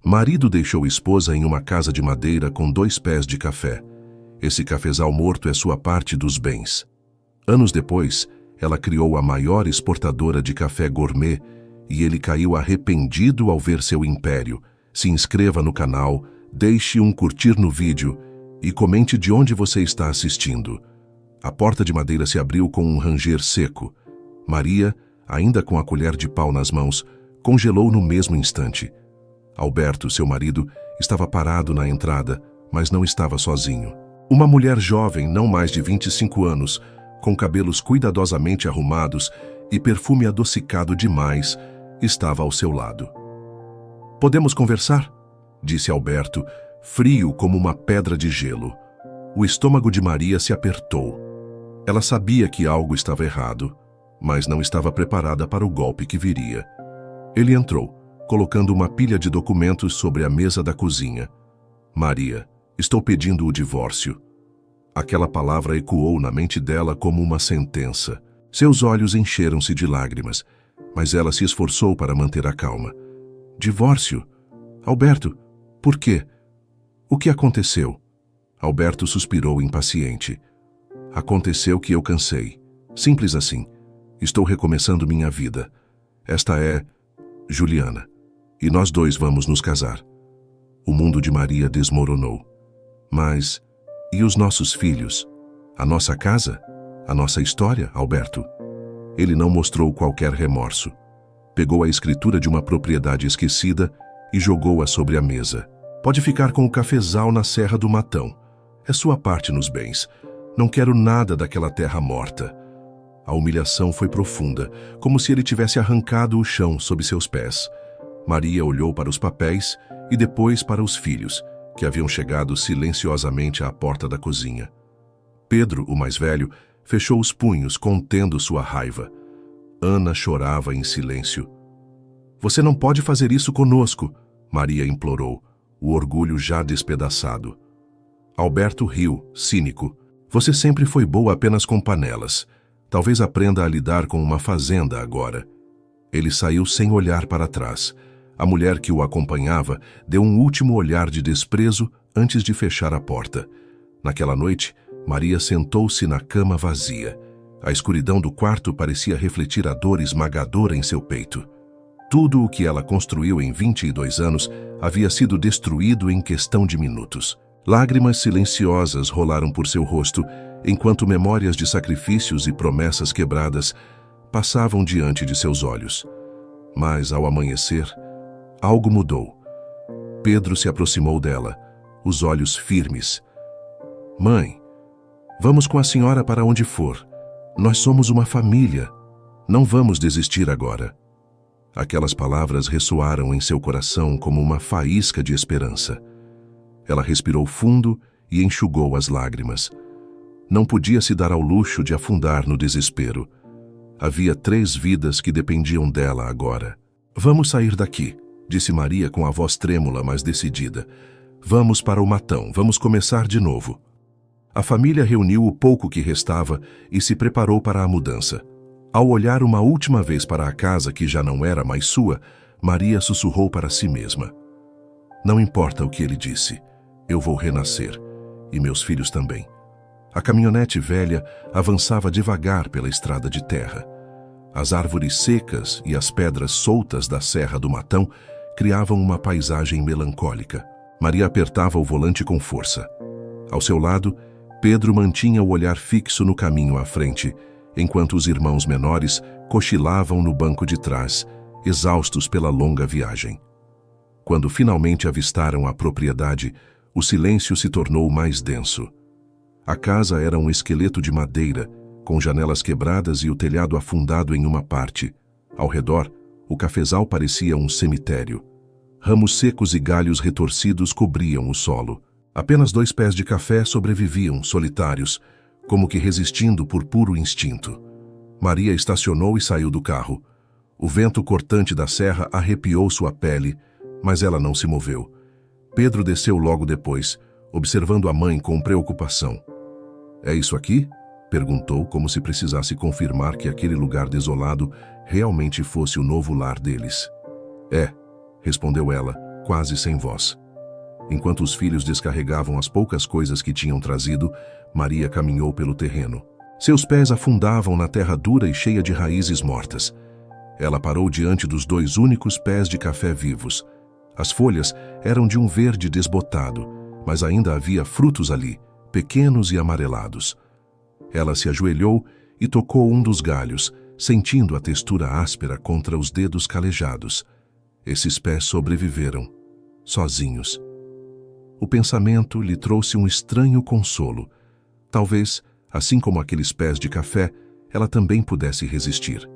Marido deixou esposa em uma casa de madeira com 2 pés de café. Esse cafezal morto é sua parte dos bens. Anos depois, ela criou a maior exportadora de café gourmet e ele caiu arrependido ao ver seu império. Se inscreva no canal, deixe um curtir no vídeo e comente de onde você está assistindo. A porta de madeira se abriu com um ranger seco. Maria, ainda com a colher de pau nas mãos, congelou no mesmo instante. Alberto, seu marido, estava parado na entrada, mas não estava sozinho. Uma mulher jovem, não mais de 25 anos, com cabelos cuidadosamente arrumados e perfume adocicado demais, estava ao seu lado. "Podemos conversar?", disse Alberto, frio como uma pedra de gelo. O estômago de Maria se apertou. Ela sabia que algo estava errado, mas não estava preparada para o golpe que viria. Ele entrou, colocando uma pilha de documentos sobre a mesa da cozinha. "Maria, estou pedindo o divórcio." Aquela palavra ecoou na mente dela como uma sentença. Seus olhos encheram-se de lágrimas, mas ela se esforçou para manter a calma. "Divórcio? Alberto, por quê? O que aconteceu?" Alberto suspirou impaciente. "Aconteceu que eu cansei. Simples assim. Estou recomeçando minha vida. Esta é Juliana. E nós 2 vamos nos casar." O mundo de Maria desmoronou. "Mas e os nossos filhos? A nossa casa? A nossa história, Alberto?" Ele não mostrou qualquer remorso. Pegou a escritura de uma propriedade esquecida e jogou-a sobre a mesa. "Pode ficar com o cafezal na Serra do Matão. É sua parte nos bens. Não quero nada daquela terra morta." A humilhação foi profunda, como se ele tivesse arrancado o chão sob seus pés. Maria olhou para os papéis e depois para os filhos, que haviam chegado silenciosamente à porta da cozinha. Pedro, o mais velho, fechou os punhos, contendo sua raiva. Ana chorava em silêncio. "Você não pode fazer isso conosco", Maria implorou, o orgulho já despedaçado. Alberto riu, cínico. "Você sempre foi boa apenas com panelas. Talvez aprenda a lidar com uma fazenda agora." Ele saiu sem olhar para trás. A mulher que o acompanhava deu um último olhar de desprezo antes de fechar a porta. Naquela noite, Maria sentou-se na cama vazia. A escuridão do quarto parecia refletir a dor esmagadora em seu peito. Tudo o que ela construiu em 22 anos havia sido destruído em questão de minutos. Lágrimas silenciosas rolaram por seu rosto, enquanto memórias de sacrifícios e promessas quebradas passavam diante de seus olhos. Mas, ao amanhecer, algo mudou. Pedro se aproximou dela, os olhos firmes. "Mãe, vamos com a senhora para onde for. Nós somos uma família. Não vamos desistir agora." Aquelas palavras ressoaram em seu coração como uma faísca de esperança. Ela respirou fundo e enxugou as lágrimas. Não podia se dar ao luxo de afundar no desespero. Havia 3 vidas que dependiam dela agora. "Vamos sair daqui", disse Maria com a voz trêmula, mas decidida. "Vamos para o Matão, vamos começar de novo." A família reuniu o pouco que restava e se preparou para a mudança. Ao olhar uma última vez para a casa que já não era mais sua, Maria sussurrou para si mesma. "Não importa o que ele disse, eu vou renascer, e meus filhos também." A caminhonete velha avançava devagar pela estrada de terra. As árvores secas e as pedras soltas da Serra do Matão criavam uma paisagem melancólica. Maria apertava o volante com força. Ao seu lado, Pedro mantinha o olhar fixo no caminho à frente, enquanto os irmãos menores cochilavam no banco de trás, exaustos pela longa viagem. Quando finalmente avistaram a propriedade, o silêncio se tornou mais denso. A casa era um esqueleto de madeira, com janelas quebradas e o telhado afundado em uma parte. Ao redor, o cafezal parecia um cemitério. Ramos secos e galhos retorcidos cobriam o solo. Apenas 2 pés de café sobreviviam, solitários, como que resistindo por puro instinto. Maria estacionou e saiu do carro. O vento cortante da serra arrepiou sua pele, mas ela não se moveu. Pedro desceu logo depois, observando a mãe com preocupação. "É isso aqui?" perguntou, como se precisasse confirmar que aquele lugar desolado realmente fosse o novo lar deles. "É", respondeu ela, quase sem voz. Enquanto os filhos descarregavam as poucas coisas que tinham trazido, Maria caminhou pelo terreno. Seus pés afundavam na terra dura e cheia de raízes mortas. Ela parou diante dos 2 únicos pés de café vivos. As folhas eram de um verde desbotado, mas ainda havia frutos ali, pequenos e amarelados. Ela se ajoelhou e tocou um dos galhos, sentindo a textura áspera contra os dedos calejados. Esses pés sobreviveram, sozinhos. O pensamento lhe trouxe um estranho consolo. Talvez, assim como aqueles pés de café, ela também pudesse resistir.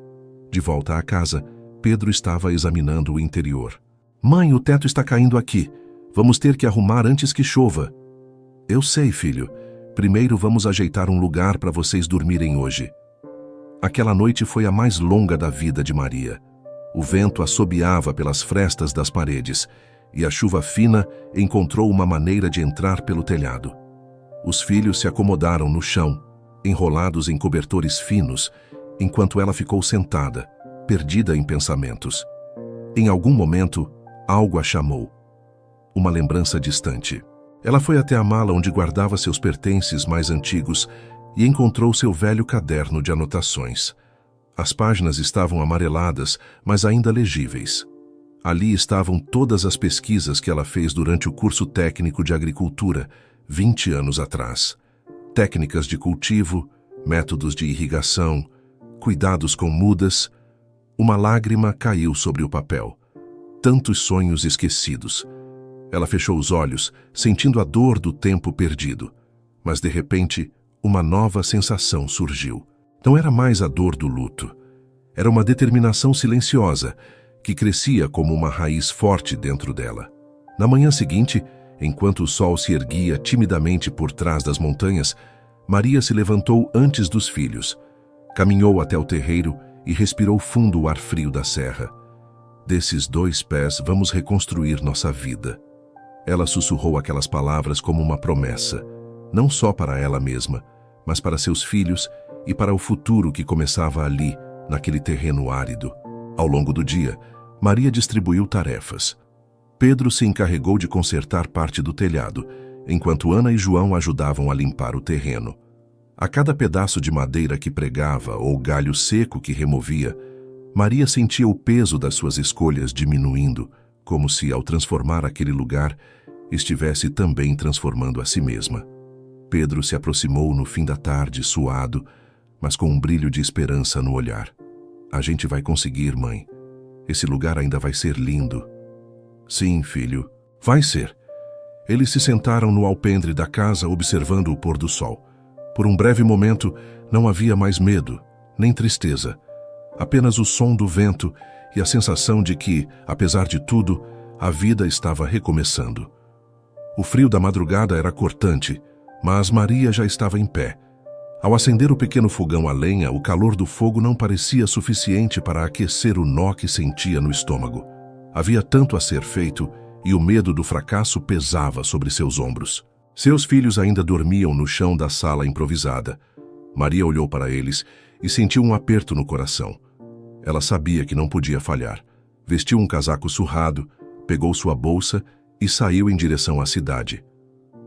De volta à casa, Pedro estava examinando o interior. "Mãe, o teto está caindo aqui. Vamos ter que arrumar antes que chova." "Eu sei, filho. Primeiro vamos ajeitar um lugar para vocês dormirem hoje." Aquela noite foi a mais longa da vida de Maria. O vento assobiava pelas frestas das paredes e a chuva fina encontrou uma maneira de entrar pelo telhado. Os filhos se acomodaram no chão, enrolados em cobertores finos, enquanto ela ficou sentada, perdida em pensamentos. Em algum momento, algo a chamou. Uma lembrança distante. Ela foi até a mala onde guardava seus pertences mais antigos e encontrou seu velho caderno de anotações. As páginas estavam amareladas, mas ainda legíveis. Ali estavam todas as pesquisas que ela fez durante o curso técnico de agricultura, 20 anos atrás. Técnicas de cultivo, métodos de irrigação, cuidados com mudas. Uma lágrima caiu sobre o papel. Tantos sonhos esquecidos. Ela fechou os olhos, sentindo a dor do tempo perdido. Mas, de repente, uma nova sensação surgiu. Não era mais a dor do luto. Era uma determinação silenciosa, que crescia como uma raiz forte dentro dela. Na manhã seguinte, enquanto o sol se erguia timidamente por trás das montanhas, Maria se levantou antes dos filhos. Caminhou até o terreiro e respirou fundo o ar frio da serra. "Desses 2 pés vamos reconstruir nossa vida." Ela sussurrou aquelas palavras como uma promessa, não só para ela mesma, mas para seus filhos e para o futuro que começava ali, naquele terreno árido. Ao longo do dia, Maria distribuiu tarefas. Pedro se encarregou de consertar parte do telhado, enquanto Ana e João ajudavam a limpar o terreno. A cada pedaço de madeira que pregava ou galho seco que removia, Maria sentia o peso das suas escolhas diminuindo, como se, ao transformar aquele lugar, estivesse também transformando a si mesma. Pedro se aproximou no fim da tarde, suado, mas com um brilho de esperança no olhar. "A gente vai conseguir, mãe. Esse lugar ainda vai ser lindo." "Sim, filho, vai ser." Eles se sentaram no alpendre da casa observando o pôr do sol. Por um breve momento, não havia mais medo, nem tristeza. Apenas o som do vento e a sensação de que, apesar de tudo, a vida estava recomeçando. O frio da madrugada era cortante, mas Maria já estava em pé. Ao acender o pequeno fogão a lenha, o calor do fogo não parecia suficiente para aquecer o nó que sentia no estômago. Havia tanto a ser feito e o medo do fracasso pesava sobre seus ombros. Seus filhos ainda dormiam no chão da sala improvisada. Maria olhou para eles e sentiu um aperto no coração. Ela sabia que não podia falhar. Vestiu um casaco surrado, pegou sua bolsa e saiu em direção à cidade.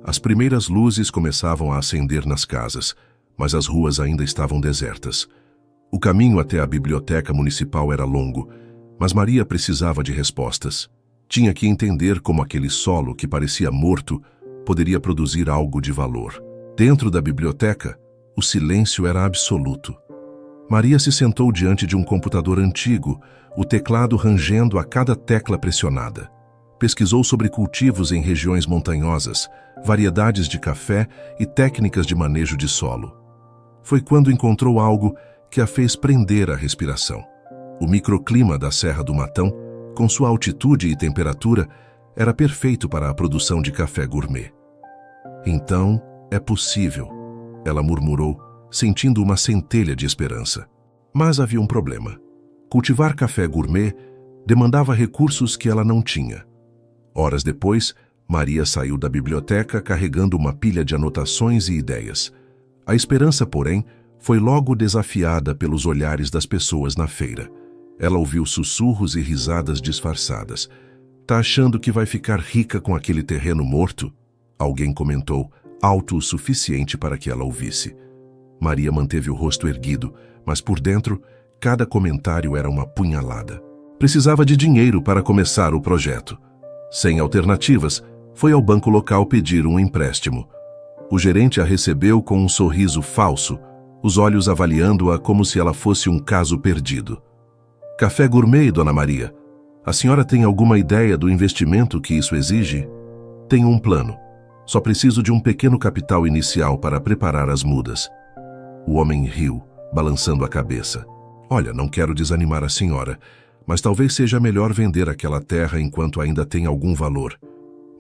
As primeiras luzes começavam a acender nas casas, mas as ruas ainda estavam desertas. O caminho até a biblioteca municipal era longo, mas Maria precisava de respostas. Tinha que entender como aquele solo que parecia morto poderia produzir algo de valor. Dentro da biblioteca, o silêncio era absoluto. Maria se sentou diante de um computador antigo, o teclado rangendo a cada tecla pressionada. Pesquisou sobre cultivos em regiões montanhosas, variedades de café e técnicas de manejo de solo. Foi quando encontrou algo que a fez prender a respiração. O microclima da Serra do Matão, com sua altitude e temperatura, era perfeito para a produção de café gourmet. "Então, é possível", ela murmurou, sentindo uma centelha de esperança. Mas havia um problema. Cultivar café gourmet demandava recursos que ela não tinha. Horas depois, Maria saiu da biblioteca carregando uma pilha de anotações e ideias. A esperança, porém, foi logo desafiada pelos olhares das pessoas na feira. Ela ouviu sussurros e risadas disfarçadas. Tá achando que vai ficar rica com aquele terreno morto? Alguém comentou, alto o suficiente para que ela ouvisse. Maria manteve o rosto erguido, mas por dentro, cada comentário era uma punhalada. Precisava de dinheiro para começar o projeto. Sem alternativas, foi ao banco local pedir um empréstimo. O gerente a recebeu com um sorriso falso, os olhos avaliando-a como se ela fosse um caso perdido. Café gourmet, Dona Maria. A senhora tem alguma ideia do investimento que isso exige? Tenho um plano. Só preciso de um pequeno capital inicial para preparar as mudas. O homem riu, balançando a cabeça. Olha, não quero desanimar a senhora, mas talvez seja melhor vender aquela terra enquanto ainda tem algum valor.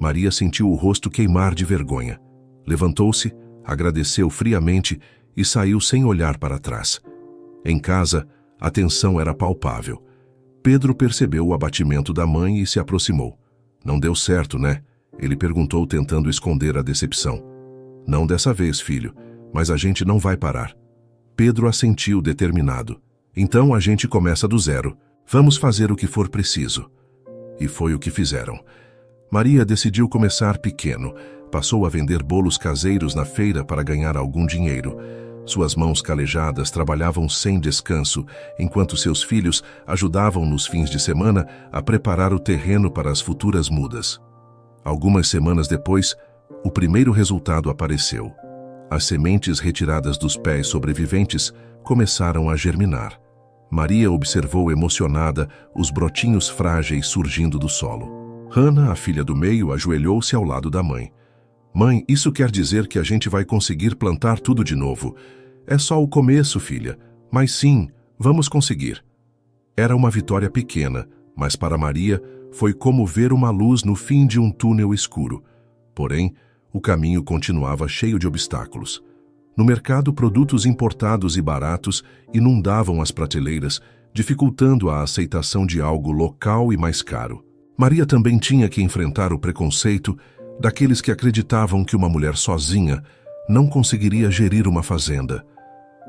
Maria sentiu o rosto queimar de vergonha. Levantou-se, agradeceu friamente e saiu sem olhar para trás. Em casa, a tensão era palpável. Pedro percebeu o abatimento da mãe e se aproximou. Não deu certo, né? Ele perguntou, tentando esconder a decepção. Não dessa vez, filho, mas a gente não vai parar. Pedro assentiu determinado. Então a gente começa do zero. Vamos fazer o que for preciso. E foi o que fizeram. Maria decidiu começar pequeno. Passou a vender bolos caseiros na feira para ganhar algum dinheiro. Suas mãos calejadas trabalhavam sem descanso, enquanto seus filhos ajudavam nos fins de semana a preparar o terreno para as futuras mudas. Algumas semanas depois, o primeiro resultado apareceu. As sementes retiradas dos pés sobreviventes começaram a germinar. Maria observou emocionada os brotinhos frágeis surgindo do solo. Hannah, a filha do meio, ajoelhou-se ao lado da mãe. Mãe, isso quer dizer que a gente vai conseguir plantar tudo de novo. É só o começo, filha. Mas sim, vamos conseguir. Era uma vitória pequena, mas para Maria foi como ver uma luz no fim de um túnel escuro. Porém, o caminho continuava cheio de obstáculos. No mercado, produtos importados e baratos inundavam as prateleiras, dificultando a aceitação de algo local e mais caro. Maria também tinha que enfrentar o preconceito daqueles que acreditavam que uma mulher sozinha não conseguiria gerir uma fazenda.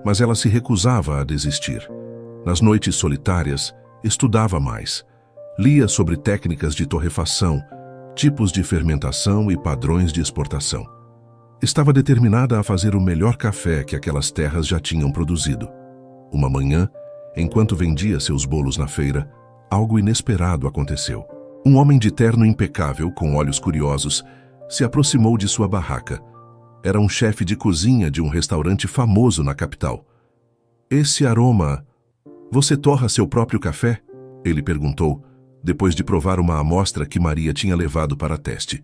Mas ela se recusava a desistir. Nas noites solitárias, estudava mais. Lia sobre técnicas de torrefação, tipos de fermentação e padrões de exportação. Estava determinada a fazer o melhor café que aquelas terras já tinham produzido. Uma manhã, enquanto vendia seus bolos na feira, algo inesperado aconteceu. Um homem de terno impecável, com olhos curiosos, se aproximou de sua barraca. Era um chefe de cozinha de um restaurante famoso na capital. Esse aroma... Você torra seu próprio café? Ele perguntou, depois de provar uma amostra que Maria tinha levado para teste.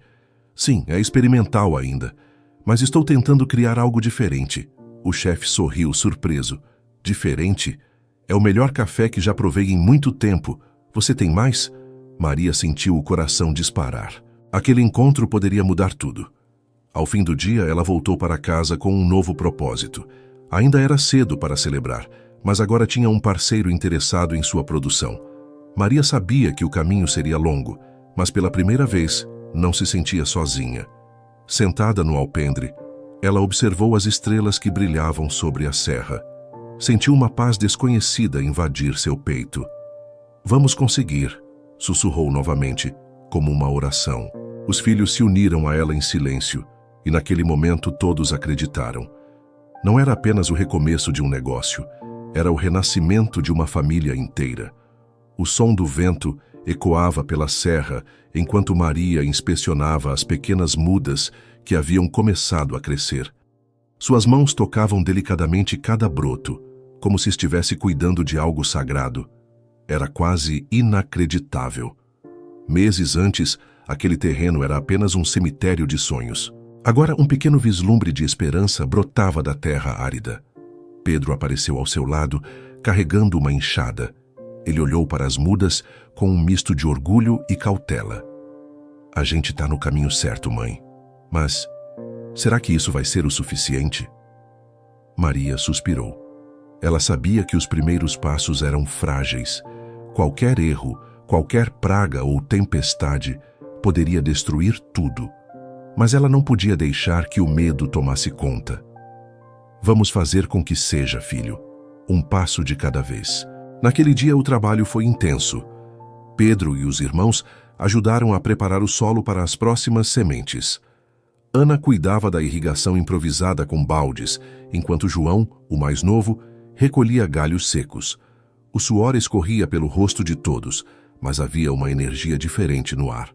Sim, é experimental ainda, mas estou tentando criar algo diferente. O chefe sorriu surpreso. Diferente? É o melhor café que já provei em muito tempo. Você tem mais? Maria sentiu o coração disparar. Aquele encontro poderia mudar tudo. Ao fim do dia, ela voltou para casa com um novo propósito. Ainda era cedo para celebrar, mas agora tinha um parceiro interessado em sua produção. Maria sabia que o caminho seria longo, mas pela primeira vez não se sentia sozinha. Sentada no alpendre, ela observou as estrelas que brilhavam sobre a serra. Sentiu uma paz desconhecida invadir seu peito. Vamos conseguir, sussurrou novamente, como uma oração. Os filhos se uniram a ela em silêncio, e naquele momento todos acreditaram. Não era apenas o recomeço de um negócio, era o renascimento de uma família inteira. O som do vento ecoava pela serra enquanto Maria inspecionava as pequenas mudas que haviam começado a crescer. Suas mãos tocavam delicadamente cada broto, como se estivesse cuidando de algo sagrado. Era quase inacreditável. Meses antes, aquele terreno era apenas um cemitério de sonhos. Agora, um pequeno vislumbre de esperança brotava da terra árida. Pedro apareceu ao seu lado, carregando uma enxada. Ele olhou para as mudas com um misto de orgulho e cautela. A gente está no caminho certo, mãe. Mas será que isso vai ser o suficiente? Maria suspirou. Ela sabia que os primeiros passos eram frágeis. Qualquer erro, qualquer praga ou tempestade poderia destruir tudo. Mas ela não podia deixar que o medo tomasse conta. Vamos fazer com que seja, filho. Um passo de cada vez. Naquele dia o trabalho foi intenso. Pedro e os irmãos ajudaram a preparar o solo para as próximas sementes. Ana cuidava da irrigação improvisada com baldes, enquanto João, o mais novo, recolhia galhos secos. O suor escorria pelo rosto de todos, mas havia uma energia diferente no ar.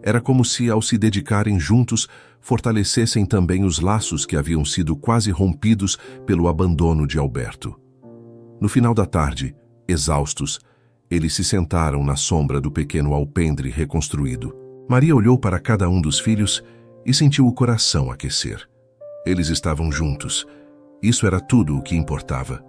Era como se, ao se dedicarem juntos, fortalecessem também os laços que haviam sido quase rompidos pelo abandono de Alberto. No final da tarde, exaustos, eles se sentaram na sombra do pequeno alpendre reconstruído. Maria olhou para cada um dos filhos e sentiu o coração aquecer. Eles estavam juntos. Isso era tudo o que importava.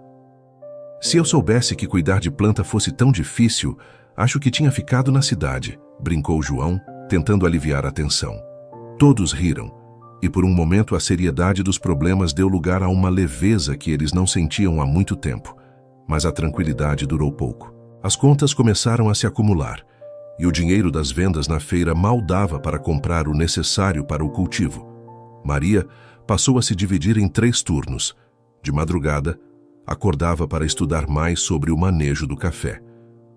Se eu soubesse que cuidar de planta fosse tão difícil, acho que tinha ficado na cidade, brincou João, tentando aliviar a tensão. Todos riram, e por um momento a seriedade dos problemas deu lugar a uma leveza que eles não sentiam há muito tempo. Mas a tranquilidade durou pouco. As contas começaram a se acumular, e o dinheiro das vendas na feira mal dava para comprar o necessário para o cultivo. Maria passou a se dividir em 3 turnos. De madrugada, acordava para estudar mais sobre o manejo do café.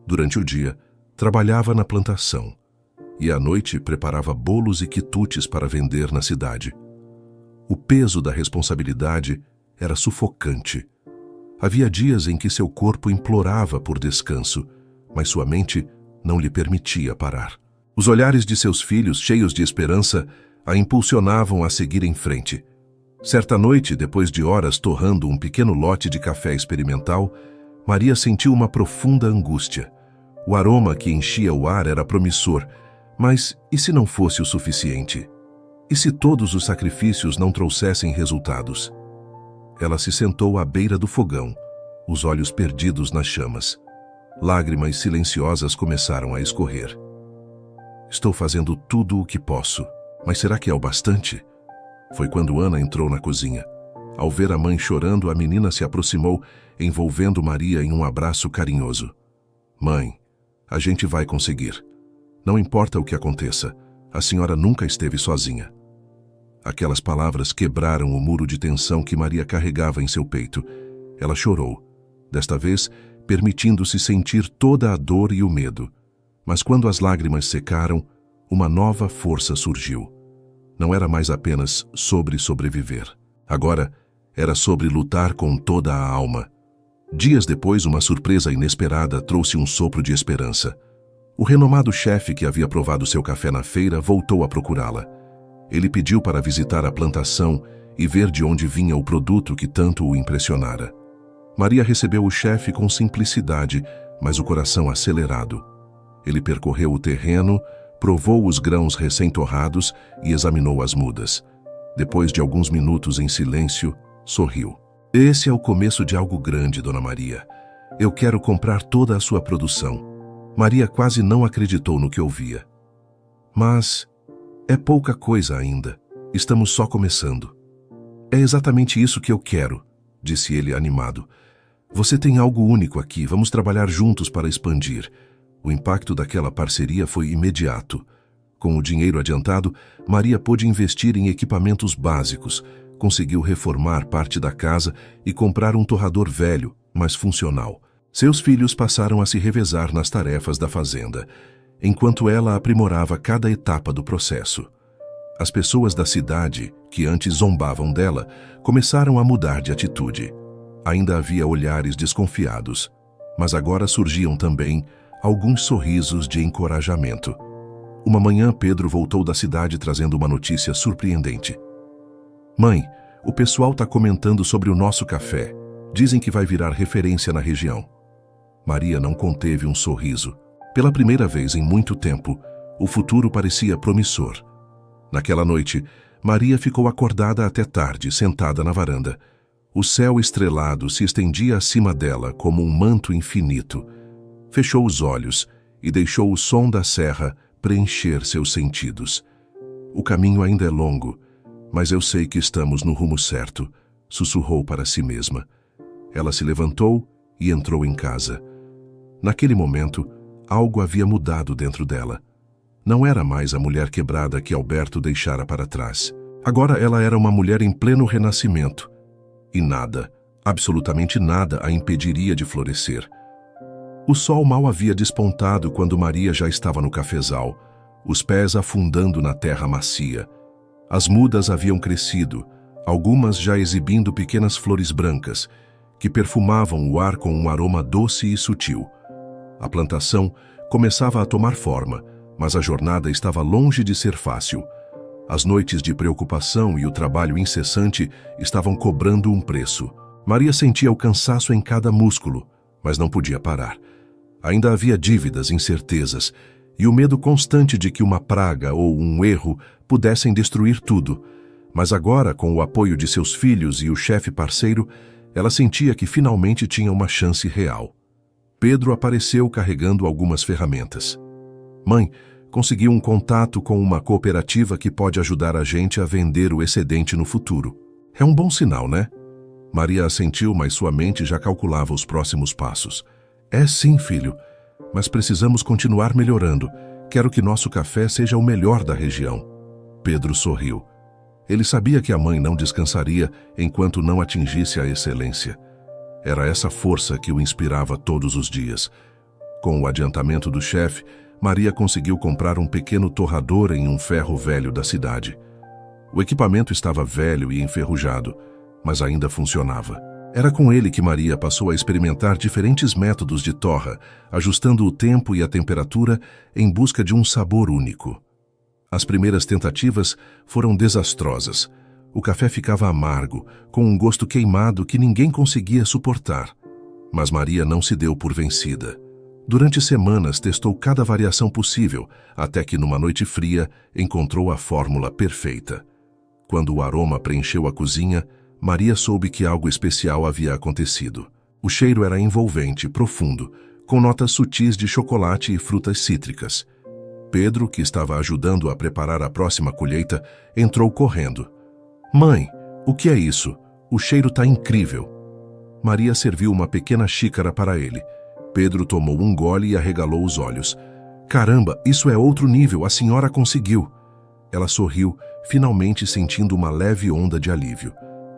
Durante o dia, trabalhava na plantação, e à noite preparava bolos e quitutes para vender na cidade. O peso da responsabilidade era sufocante. Havia dias em que seu corpo implorava por descanso, mas sua mente não lhe permitia parar. Os olhares de seus filhos, cheios de esperança, a impulsionavam a seguir em frente. Certa noite, depois de horas torrando um pequeno lote de café experimental, Maria sentiu uma profunda angústia. O aroma que enchia o ar era promissor, mas e se não fosse o suficiente? E se todos os sacrifícios não trouxessem resultados? Ela se sentou à beira do fogão, os olhos perdidos nas chamas. Lágrimas silenciosas começaram a escorrer. Estou fazendo tudo o que posso, mas será que é o bastante? Foi quando Ana entrou na cozinha. Ao ver a mãe chorando, a menina se aproximou, envolvendo Maria em um abraço carinhoso. Mãe, a gente vai conseguir. Não importa o que aconteça, a senhora nunca esteve sozinha. Aquelas palavras quebraram o muro de tensão que Maria carregava em seu peito. Ela chorou, desta vez permitindo-se sentir toda a dor e o medo. Mas quando as lágrimas secaram, uma nova força surgiu. Não era mais apenas sobre sobreviver. Agora, era sobre lutar com toda a alma. Dias depois, uma surpresa inesperada trouxe um sopro de esperança. O renomado chefe que havia provado seu café na feira voltou a procurá-la. Ele pediu para visitar a plantação e ver de onde vinha o produto que tanto o impressionara. Maria recebeu o chefe com simplicidade, mas o coração acelerado. Ele percorreu o terreno, provou os grãos recém-torrados e examinou as mudas. Depois de alguns minutos em silêncio, sorriu. Esse é o começo de algo grande, Dona Maria. Eu quero comprar toda a sua produção. Maria quase não acreditou no que ouvia. Mas é pouca coisa ainda. Estamos só começando. É exatamente isso que eu quero, disse ele animado. Você tem algo único aqui, vamos trabalhar juntos para expandir. O impacto daquela parceria foi imediato. Com o dinheiro adiantado, Maria pôde investir em equipamentos básicos, conseguiu reformar parte da casa e comprar um torrador velho, mas funcional. Seus filhos passaram a se revezar nas tarefas da fazenda, enquanto ela aprimorava cada etapa do processo. As pessoas da cidade, que antes zombavam dela, começaram a mudar de atitude. Ainda havia olhares desconfiados, mas agora surgiam também alguns sorrisos de encorajamento. Uma manhã, Pedro voltou da cidade trazendo uma notícia surpreendente. Mãe, o pessoal está comentando sobre o nosso café. Dizem que vai virar referência na região. Maria não conteve um sorriso. Pela primeira vez em muito tempo, o futuro parecia promissor. Naquela noite, Maria ficou acordada até tarde, sentada na varanda. O céu estrelado se estendia acima dela como um manto infinito. Fechou os olhos e deixou o som da serra preencher seus sentidos. O caminho ainda é longo, mas eu sei que estamos no rumo certo, sussurrou para si mesma. Ela se levantou e entrou em casa. Naquele momento, algo havia mudado dentro dela. Não era mais a mulher quebrada que Alberto deixara para trás. Agora ela era uma mulher em pleno renascimento. E nada, absolutamente nada, a impediria de florescer. O sol mal havia despontado quando Maria já estava no cafezal, os pés afundando na terra macia. As mudas haviam crescido, algumas já exibindo pequenas flores brancas, que perfumavam o ar com um aroma doce e sutil. A plantação começava a tomar forma, mas a jornada estava longe de ser fácil. As noites de preocupação e o trabalho incessante estavam cobrando um preço. Maria sentia o cansaço em cada músculo, mas não podia parar. Ainda havia dívidas, incertezas e o medo constante de que uma praga ou um erro pudessem destruir tudo. Mas agora, com o apoio de seus filhos e o chefe parceiro, ela sentia que finalmente tinha uma chance real. Pedro apareceu carregando algumas ferramentas. Mãe, consegui um contato com uma cooperativa que pode ajudar a gente a vender o excedente no futuro. É um bom sinal, né? Maria assentiu, mas sua mente já calculava os próximos passos. É sim, filho, mas precisamos continuar melhorando. Quero que nosso café seja o melhor da região. Pedro sorriu. Ele sabia que a mãe não descansaria enquanto não atingisse a excelência. Era essa força que o inspirava todos os dias. Com o adiantamento do chefe, Maria conseguiu comprar um pequeno torrador em um ferro velho da cidade. O equipamento estava velho e enferrujado, mas ainda funcionava. Era com ele que Maria passou a experimentar diferentes métodos de torra, ajustando o tempo e a temperatura em busca de um sabor único. As primeiras tentativas foram desastrosas. O café ficava amargo, com um gosto queimado que ninguém conseguia suportar. Mas Maria não se deu por vencida. Durante semanas testou cada variação possível, até que numa noite fria encontrou a fórmula perfeita. Quando o aroma preencheu a cozinha, Maria soube que algo especial havia acontecido. O cheiro era envolvente, profundo, com notas sutis de chocolate e frutas cítricas. Pedro, que estava ajudando a preparar a próxima colheita, entrou correndo. Mãe, o que é isso? O cheiro está incrível. Maria serviu uma pequena xícara para ele. Pedro tomou um gole e arregalou os olhos. Caramba, isso é outro nível, a senhora conseguiu. Ela sorriu, finalmente sentindo uma leve onda de alívio.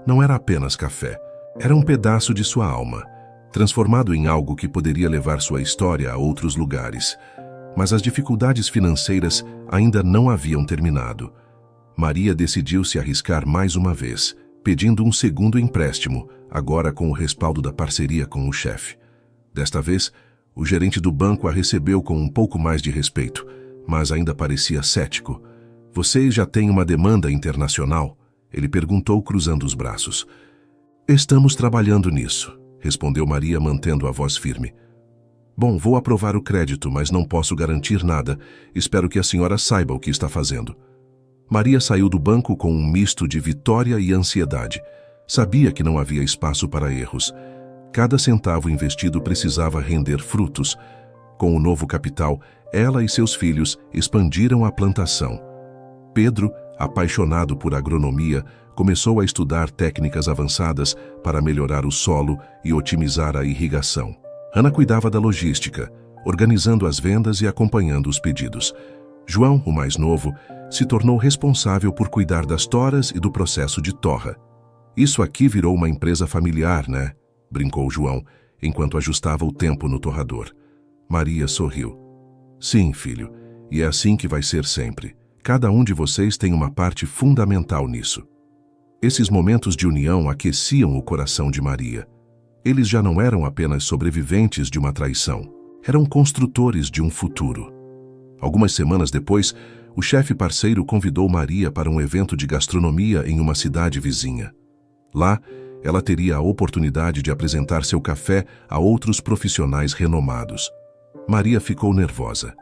Não era apenas café, era um pedaço de sua alma, transformado em algo que poderia levar sua história a outros lugares. Mas as dificuldades financeiras ainda não haviam terminado. Maria decidiu se arriscar mais uma vez, pedindo um segundo empréstimo, agora com o respaldo da parceria com o chefe. Desta vez, o gerente do banco a recebeu com um pouco mais de respeito, mas ainda parecia cético. Vocês já têm uma demanda internacional? Ele perguntou, cruzando os braços. Estamos trabalhando nisso, respondeu Maria, mantendo a voz firme. Bom, vou aprovar o crédito, mas não posso garantir nada. Espero que a senhora saiba o que está fazendo. Maria saiu do banco com um misto de vitória e ansiedade. Sabia que não havia espaço para erros. Cada centavo investido precisava render frutos. Com o novo capital, ela e seus filhos expandiram a plantação. Pedro, apaixonado por agronomia, começou a estudar técnicas avançadas para melhorar o solo e otimizar a irrigação. Ana cuidava da logística, organizando as vendas e acompanhando os pedidos. João, o mais novo, se tornou responsável por cuidar das toras e do processo de torra. Isso aqui virou uma empresa familiar, né? Brincou João, enquanto ajustava o tempo no torrador. Maria sorriu. Sim, filho, e é assim que vai ser sempre. Cada um de vocês tem uma parte fundamental nisso. Esses momentos de união aqueciam o coração de Maria. Eles já não eram apenas sobreviventes de uma traição, eram construtores de um futuro. Algumas semanas depois, o chefe parceiro convidou Maria para um evento de gastronomia em uma cidade vizinha. Lá, ela teria a oportunidade de apresentar seu café a outros profissionais renomados. Maria ficou nervosa.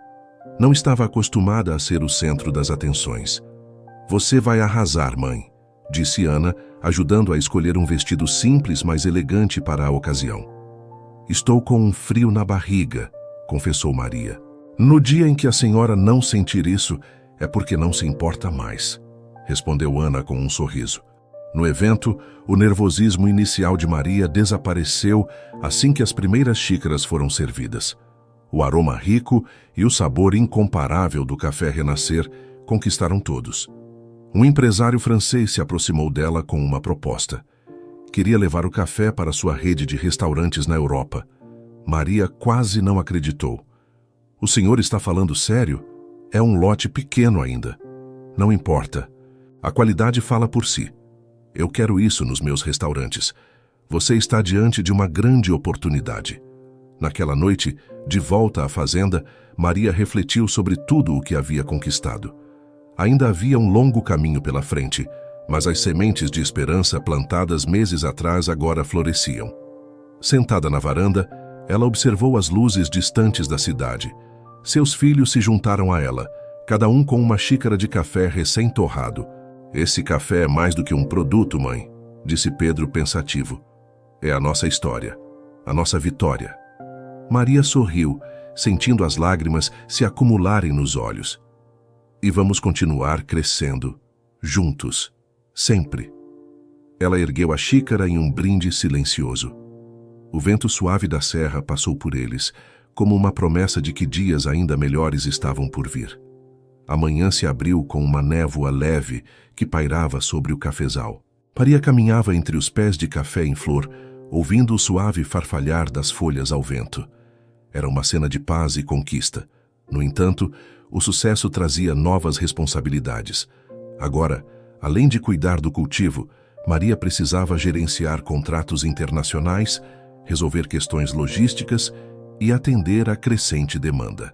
Não estava acostumada a ser o centro das atenções. Você vai arrasar, mãe, disse Ana, ajudando a escolher um vestido simples, mas elegante para a ocasião. Estou com um frio na barriga, confessou Maria. No dia em que a senhora não sentir isso, é porque não se importa mais, respondeu Ana com um sorriso. No evento, o nervosismo inicial de Maria desapareceu assim que as primeiras xícaras foram servidas. O aroma rico e o sabor incomparável do café Renascer conquistaram todos. Um empresário francês se aproximou dela com uma proposta. Queria levar o café para sua rede de restaurantes na Europa. Maria quase não acreditou. O senhor está falando sério? É um lote pequeno ainda. Não importa. A qualidade fala por si. Eu quero isso nos meus restaurantes. Você está diante de uma grande oportunidade. Naquela noite, de volta à fazenda, Maria refletiu sobre tudo o que havia conquistado. Ainda havia um longo caminho pela frente, mas as sementes de esperança plantadas meses atrás agora floresciam. Sentada na varanda, ela observou as luzes distantes da cidade. Seus filhos se juntaram a ela, cada um com uma xícara de café recém-torrado. Esse café é mais do que um produto, mãe, disse Pedro pensativo. É a nossa história, a nossa vitória. Maria sorriu, sentindo as lágrimas se acumularem nos olhos. E vamos continuar crescendo, juntos, sempre. Ela ergueu a xícara em um brinde silencioso. O vento suave da serra passou por eles, como uma promessa de que dias ainda melhores estavam por vir. A manhã se abriu com uma névoa leve que pairava sobre o cafezal. Maria caminhava entre os pés de café em flor, ouvindo o suave farfalhar das folhas ao vento. Era uma cena de paz e conquista. No entanto, o sucesso trazia novas responsabilidades. Agora, além de cuidar do cultivo, Maria precisava gerenciar contratos internacionais, resolver questões logísticas e atender à crescente demanda.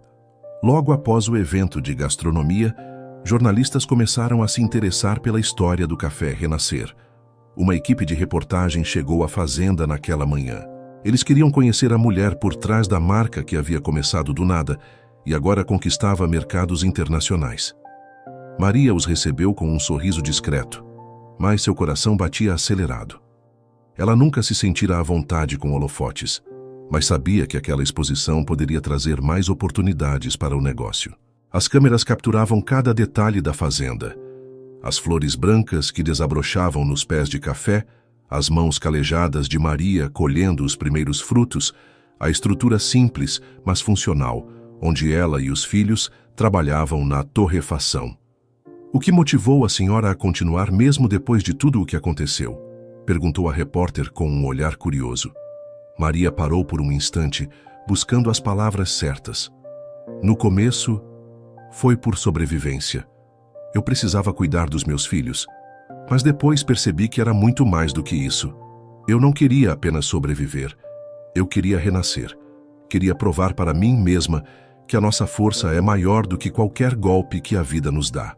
Logo após o evento de gastronomia, jornalistas começaram a se interessar pela história do café Renascer. Uma equipe de reportagem chegou à fazenda naquela manhã. Eles queriam conhecer a mulher por trás da marca que havia começado do nada e agora conquistava mercados internacionais. Maria os recebeu com um sorriso discreto, mas seu coração batia acelerado. Ela nunca se sentira à vontade com holofotes, mas sabia que aquela exposição poderia trazer mais oportunidades para o negócio. As câmeras capturavam cada detalhe da fazenda. As flores brancas que desabrochavam nos pés de café, as mãos calejadas de Maria colhendo os primeiros frutos, a estrutura simples, mas funcional, onde ela e os filhos trabalhavam na torrefação. O que motivou a senhora a continuar mesmo depois de tudo o que aconteceu? Perguntou a repórter com um olhar curioso. Maria parou por um instante, buscando as palavras certas. No começo, foi por sobrevivência. Eu precisava cuidar dos meus filhos, mas depois percebi que era muito mais do que isso. Eu não queria apenas sobreviver. Eu queria renascer. Queria provar para mim mesma que a nossa força é maior do que qualquer golpe que a vida nos dá.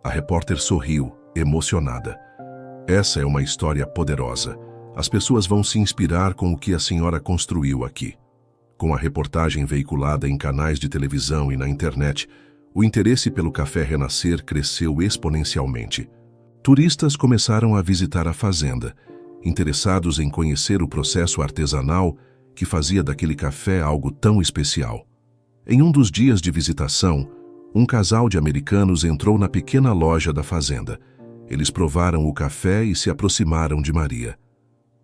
A repórter sorriu, emocionada. Essa é uma história poderosa. As pessoas vão se inspirar com o que a senhora construiu aqui. Com a reportagem veiculada em canais de televisão e na internet, o interesse pelo café Renascer cresceu exponencialmente. Turistas começaram a visitar a fazenda, interessados em conhecer o processo artesanal que fazia daquele café algo tão especial. Em um dos dias de visitação, um casal de americanos entrou na pequena loja da fazenda. Eles provaram o café e se aproximaram de Maria.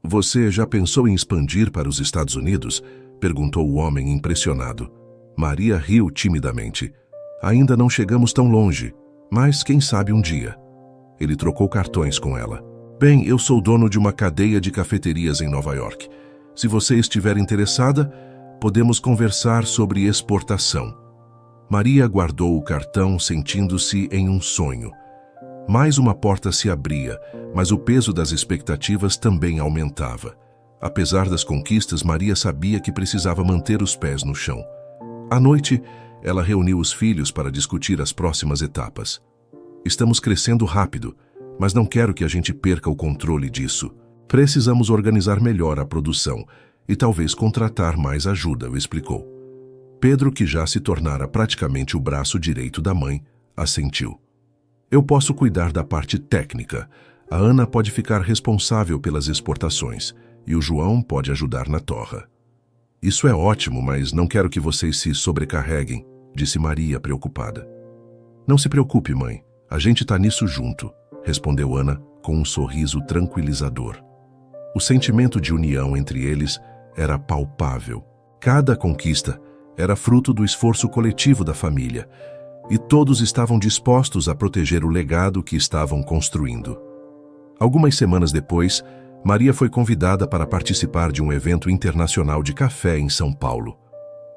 Você já pensou em expandir para os Estados Unidos? Perguntou o homem impressionado. Maria riu timidamente. Ainda não chegamos tão longe, mas quem sabe um dia. Ele trocou cartões com ela. Bem, eu sou dono de uma cadeia de cafeterias em Nova York. Se você estiver interessada, podemos conversar sobre exportação. Maria guardou o cartão sentindo-se em um sonho. Mais uma porta se abria, mas o peso das expectativas também aumentava. Apesar das conquistas, Maria sabia que precisava manter os pés no chão. À noite, ela reuniu os filhos para discutir as próximas etapas. Estamos crescendo rápido, mas não quero que a gente perca o controle disso. Precisamos organizar melhor a produção e talvez contratar mais ajuda, explicou. Pedro, que já se tornara praticamente o braço direito da mãe, assentiu. Eu posso cuidar da parte técnica. A Ana pode ficar responsável pelas exportações e o João pode ajudar na torra. Isso é ótimo, mas não quero que vocês se sobrecarreguem, disse Maria preocupada. Não se preocupe, mãe. A gente está nisso junto, respondeu Ana com um sorriso tranquilizador. O sentimento de união entre eles era palpável. Cada conquista era fruto do esforço coletivo da família, e todos estavam dispostos a proteger o legado que estavam construindo. Algumas semanas depois, Maria foi convidada para participar de um evento internacional de café em São Paulo.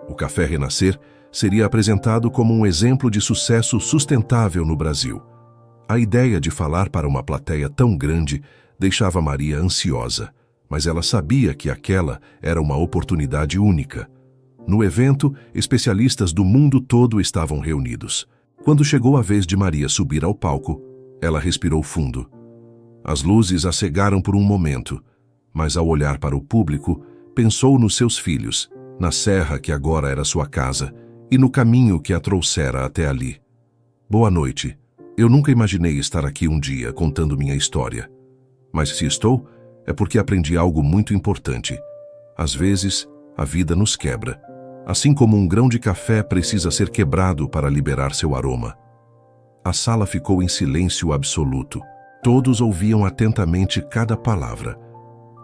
O Café Renascer seria apresentado como um exemplo de sucesso sustentável no Brasil. A ideia de falar para uma plateia tão grande deixava Maria ansiosa, mas ela sabia que aquela era uma oportunidade única. No evento, especialistas do mundo todo estavam reunidos. Quando chegou a vez de Maria subir ao palco, ela respirou fundo. As luzes a cegaram por um momento, mas ao olhar para o público, pensou nos seus filhos, na serra que agora era sua casa e no caminho que a trouxera até ali. Boa noite. Eu nunca imaginei estar aqui um dia contando minha história. Mas se estou, é porque aprendi algo muito importante. Às vezes, a vida nos quebra. Assim como um grão de café precisa ser quebrado para liberar seu aroma. A sala ficou em silêncio absoluto. Todos ouviam atentamente cada palavra.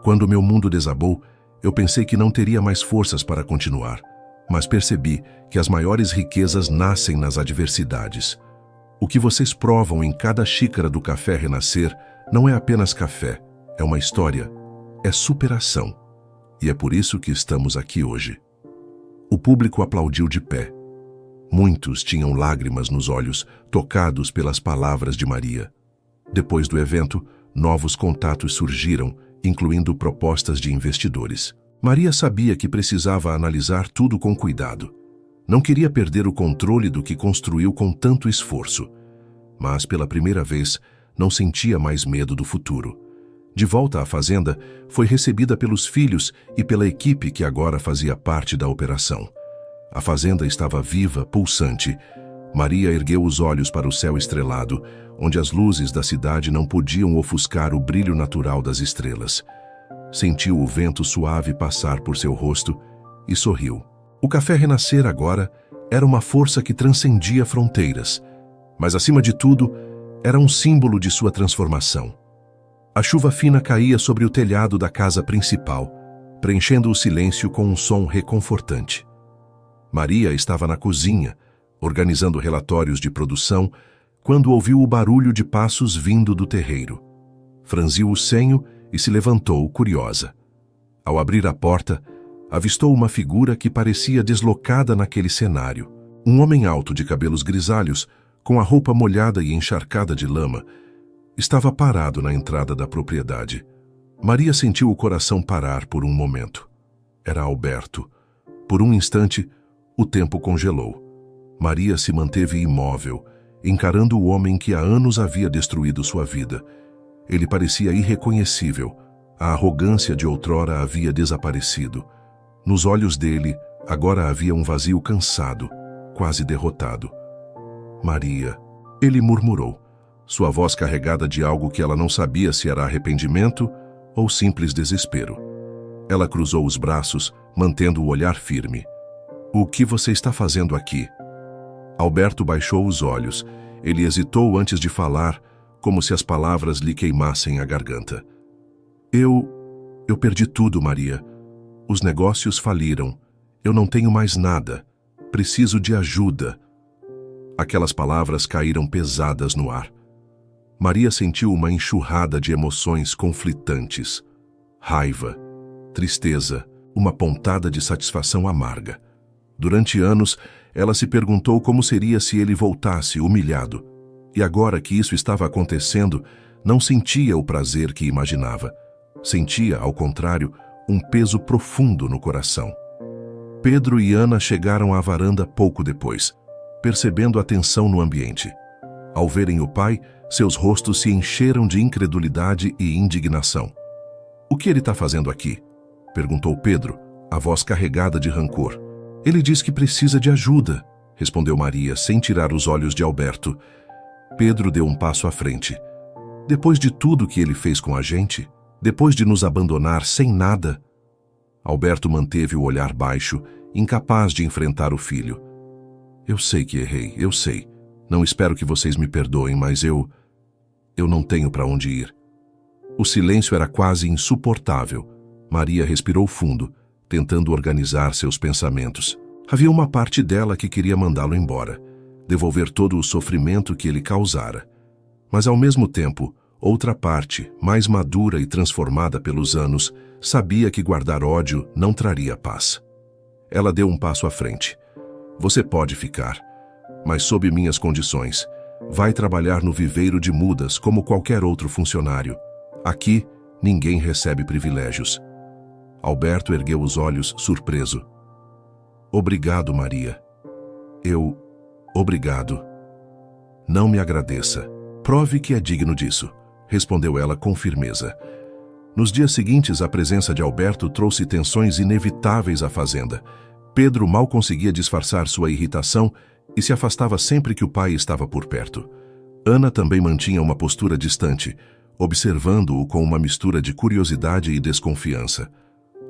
Quando meu mundo desabou, eu pensei que não teria mais forças para continuar, mas percebi que as maiores riquezas nascem nas adversidades. O que vocês provam em cada xícara do Café Renascer não é apenas café, é uma história, é superação. E é por isso que estamos aqui hoje. O público aplaudiu de pé. Muitos tinham lágrimas nos olhos, tocados pelas palavras de Maria. Depois do evento, novos contatos surgiram, incluindo propostas de investidores. Maria sabia que precisava analisar tudo com cuidado. Não queria perder o controle do que construiu com tanto esforço. Mas, pela primeira vez, não sentia mais medo do futuro. De volta à fazenda, foi recebida pelos filhos e pela equipe que agora fazia parte da operação. A fazenda estava viva, pulsante. Maria ergueu os olhos para o céu estrelado, onde as luzes da cidade não podiam ofuscar o brilho natural das estrelas. Sentiu o vento suave passar por seu rosto e sorriu. O Café Renascer agora era uma força que transcendia fronteiras, mas acima de tudo, era um símbolo de sua transformação. A chuva fina caía sobre o telhado da casa principal, preenchendo o silêncio com um som reconfortante. Maria estava na cozinha, organizando relatórios de produção, quando ouviu o barulho de passos vindo do terreiro. Franziu o senho e se levantou, curiosa. Ao abrir a porta, avistou uma figura que parecia deslocada naquele cenário. Um homem alto de cabelos grisalhos, com a roupa molhada e encharcada de lama, estava parado na entrada da propriedade. Maria sentiu o coração parar por um momento. Era Alberto. Por um instante, o tempo congelou. Maria se manteve imóvel, encarando o homem que há anos havia destruído sua vida. Ele parecia irreconhecível. A arrogância de outrora havia desaparecido. Nos olhos dele, agora havia um vazio cansado, quase derrotado. Maria, ele murmurou, sua voz carregada de algo que ela não sabia se era arrependimento ou simples desespero. Ela cruzou os braços, mantendo o olhar firme. O que você está fazendo aqui? Alberto baixou os olhos. Ele hesitou antes de falar, como se as palavras lhe queimassem a garganta. Eu perdi tudo, Maria. Os negócios faliram. Eu não tenho mais nada. Preciso de ajuda. Aquelas palavras caíram pesadas no ar. Maria sentiu uma enxurrada de emoções conflitantes. Raiva, tristeza, uma pontada de satisfação amarga. Durante anos, ela se perguntou como seria se ele voltasse humilhado. E agora que isso estava acontecendo, não sentia o prazer que imaginava. Sentia, ao contrário, um peso profundo no coração. Pedro e Ana chegaram à varanda pouco depois, percebendo a tensão no ambiente. Ao verem o pai, seus rostos se encheram de incredulidade e indignação. "O que ele está fazendo aqui?" perguntou Pedro, a voz carregada de rancor. "Ele diz que precisa de ajuda", respondeu Maria, sem tirar os olhos de Alberto. Pedro deu um passo à frente. "Depois de tudo que ele fez com a gente, depois de nos abandonar sem nada..." Alberto manteve o olhar baixo, incapaz de enfrentar o filho. "Eu sei que errei, eu sei. Não espero que vocês me perdoem, mas eu não tenho para onde ir." O silêncio era quase insuportável. Maria respirou fundo, tentando organizar seus pensamentos. Havia uma parte dela que queria mandá-lo embora, devolver todo o sofrimento que ele causara. Mas, ao mesmo tempo, Outra parte, mais madura e transformada pelos anos, sabia que guardar ódio não traria paz. Ela deu um passo à frente. Você pode ficar, mas sob minhas condições. Vai trabalhar no viveiro de mudas como qualquer outro funcionário. Aqui, ninguém recebe privilégios. Alberto ergueu os olhos, surpreso. Obrigado, Maria. Obrigado. Não me agradeça. Prove que é digno disso, respondeu ela com firmeza. Nos dias seguintes, a presença de Alberto trouxe tensões inevitáveis à fazenda. Pedro mal conseguia disfarçar sua irritação e se afastava sempre que o pai estava por perto. Ana também mantinha uma postura distante, observando-o com uma mistura de curiosidade e desconfiança.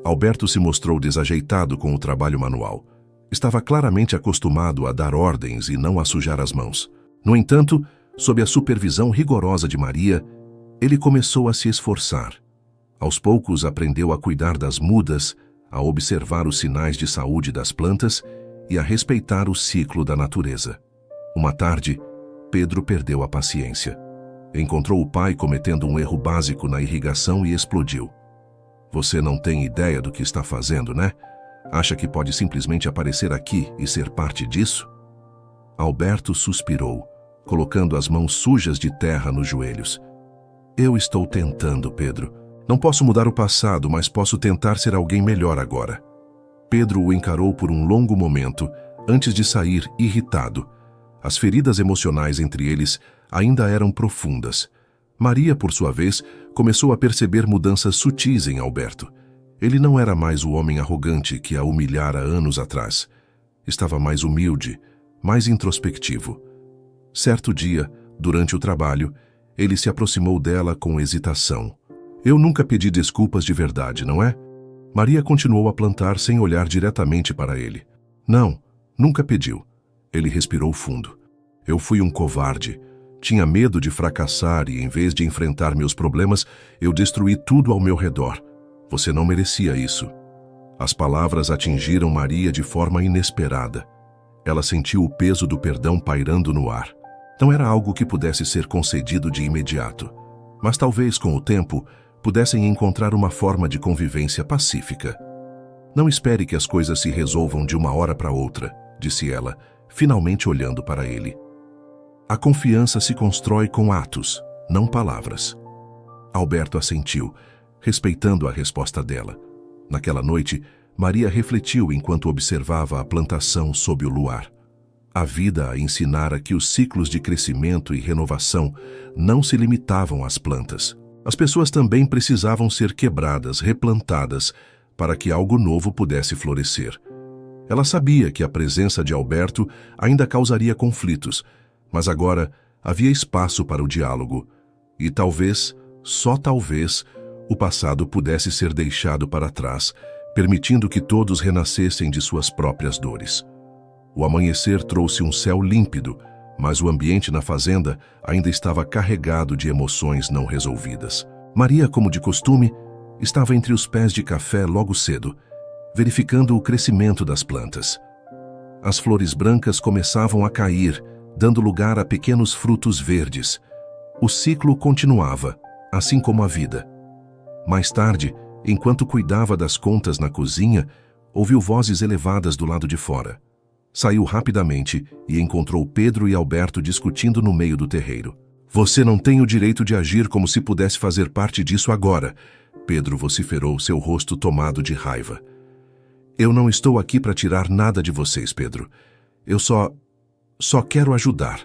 Alberto se mostrou desajeitado com o trabalho manual. Estava claramente acostumado a dar ordens e não a sujar as mãos. No entanto, sob a supervisão rigorosa de Maria, ele começou a se esforçar. Aos poucos aprendeu a cuidar das mudas, a observar os sinais de saúde das plantas e a respeitar o ciclo da natureza. Uma tarde, Pedro perdeu a paciência. Encontrou o pai cometendo um erro básico na irrigação e explodiu. Você não tem ideia do que está fazendo, né? Acha que pode simplesmente aparecer aqui e ser parte disso? Alberto suspirou, colocando as mãos sujas de terra nos joelhos. Eu estou tentando, Pedro. Não posso mudar o passado, mas posso tentar ser alguém melhor agora. Pedro o encarou por um longo momento, antes de sair irritado. As feridas emocionais entre eles ainda eram profundas. Maria, por sua vez, começou a perceber mudanças sutis em Alberto. Ele não era mais o homem arrogante que a humilhara anos atrás. Estava mais humilde, mais introspectivo. Certo dia, durante o trabalho, ele se aproximou dela com hesitação. Eu nunca pedi desculpas de verdade, não é? Maria continuou a plantar sem olhar diretamente para ele. Não, nunca pediu. Ele respirou fundo. Eu fui um covarde. Tinha medo de fracassar e, em vez de enfrentar meus problemas, eu destruí tudo ao meu redor. Você não merecia isso. As palavras atingiram Maria de forma inesperada. Ela sentiu o peso do perdão pairando no ar. Não era algo que pudesse ser concedido de imediato. Mas talvez, com o tempo, pudessem encontrar uma forma de convivência pacífica. Não espere que as coisas se resolvam de uma hora para outra, disse ela, finalmente olhando para ele. A confiança se constrói com atos, não palavras. Alberto assentiu, respeitando a resposta dela. Naquela noite, Maria refletiu enquanto observava a plantação sob o luar. A vida a ensinara que os ciclos de crescimento e renovação não se limitavam às plantas. As pessoas também precisavam ser quebradas, replantadas, para que algo novo pudesse florescer. Ela sabia que a presença de Alberto ainda causaria conflitos, mas agora havia espaço para o diálogo. E talvez, só talvez, o passado pudesse ser deixado para trás, permitindo que todos renascessem de suas próprias dores. O amanhecer trouxe um céu límpido, mas o ambiente na fazenda ainda estava carregado de emoções não resolvidas. Maria, como de costume, estava entre os pés de café logo cedo, verificando o crescimento das plantas. As flores brancas começavam a cair, dando lugar a pequenos frutos verdes. O ciclo continuava, assim como a vida. Mais tarde, enquanto cuidava das contas na cozinha, ouviu vozes elevadas do lado de fora. Saiu rapidamente e encontrou Pedro e Alberto discutindo no meio do terreiro. Você não tem o direito de agir como se pudesse fazer parte disso agora, Pedro vociferou, seu rosto tomado de raiva. Eu não estou aqui para tirar nada de vocês, Pedro. Eu só quero ajudar,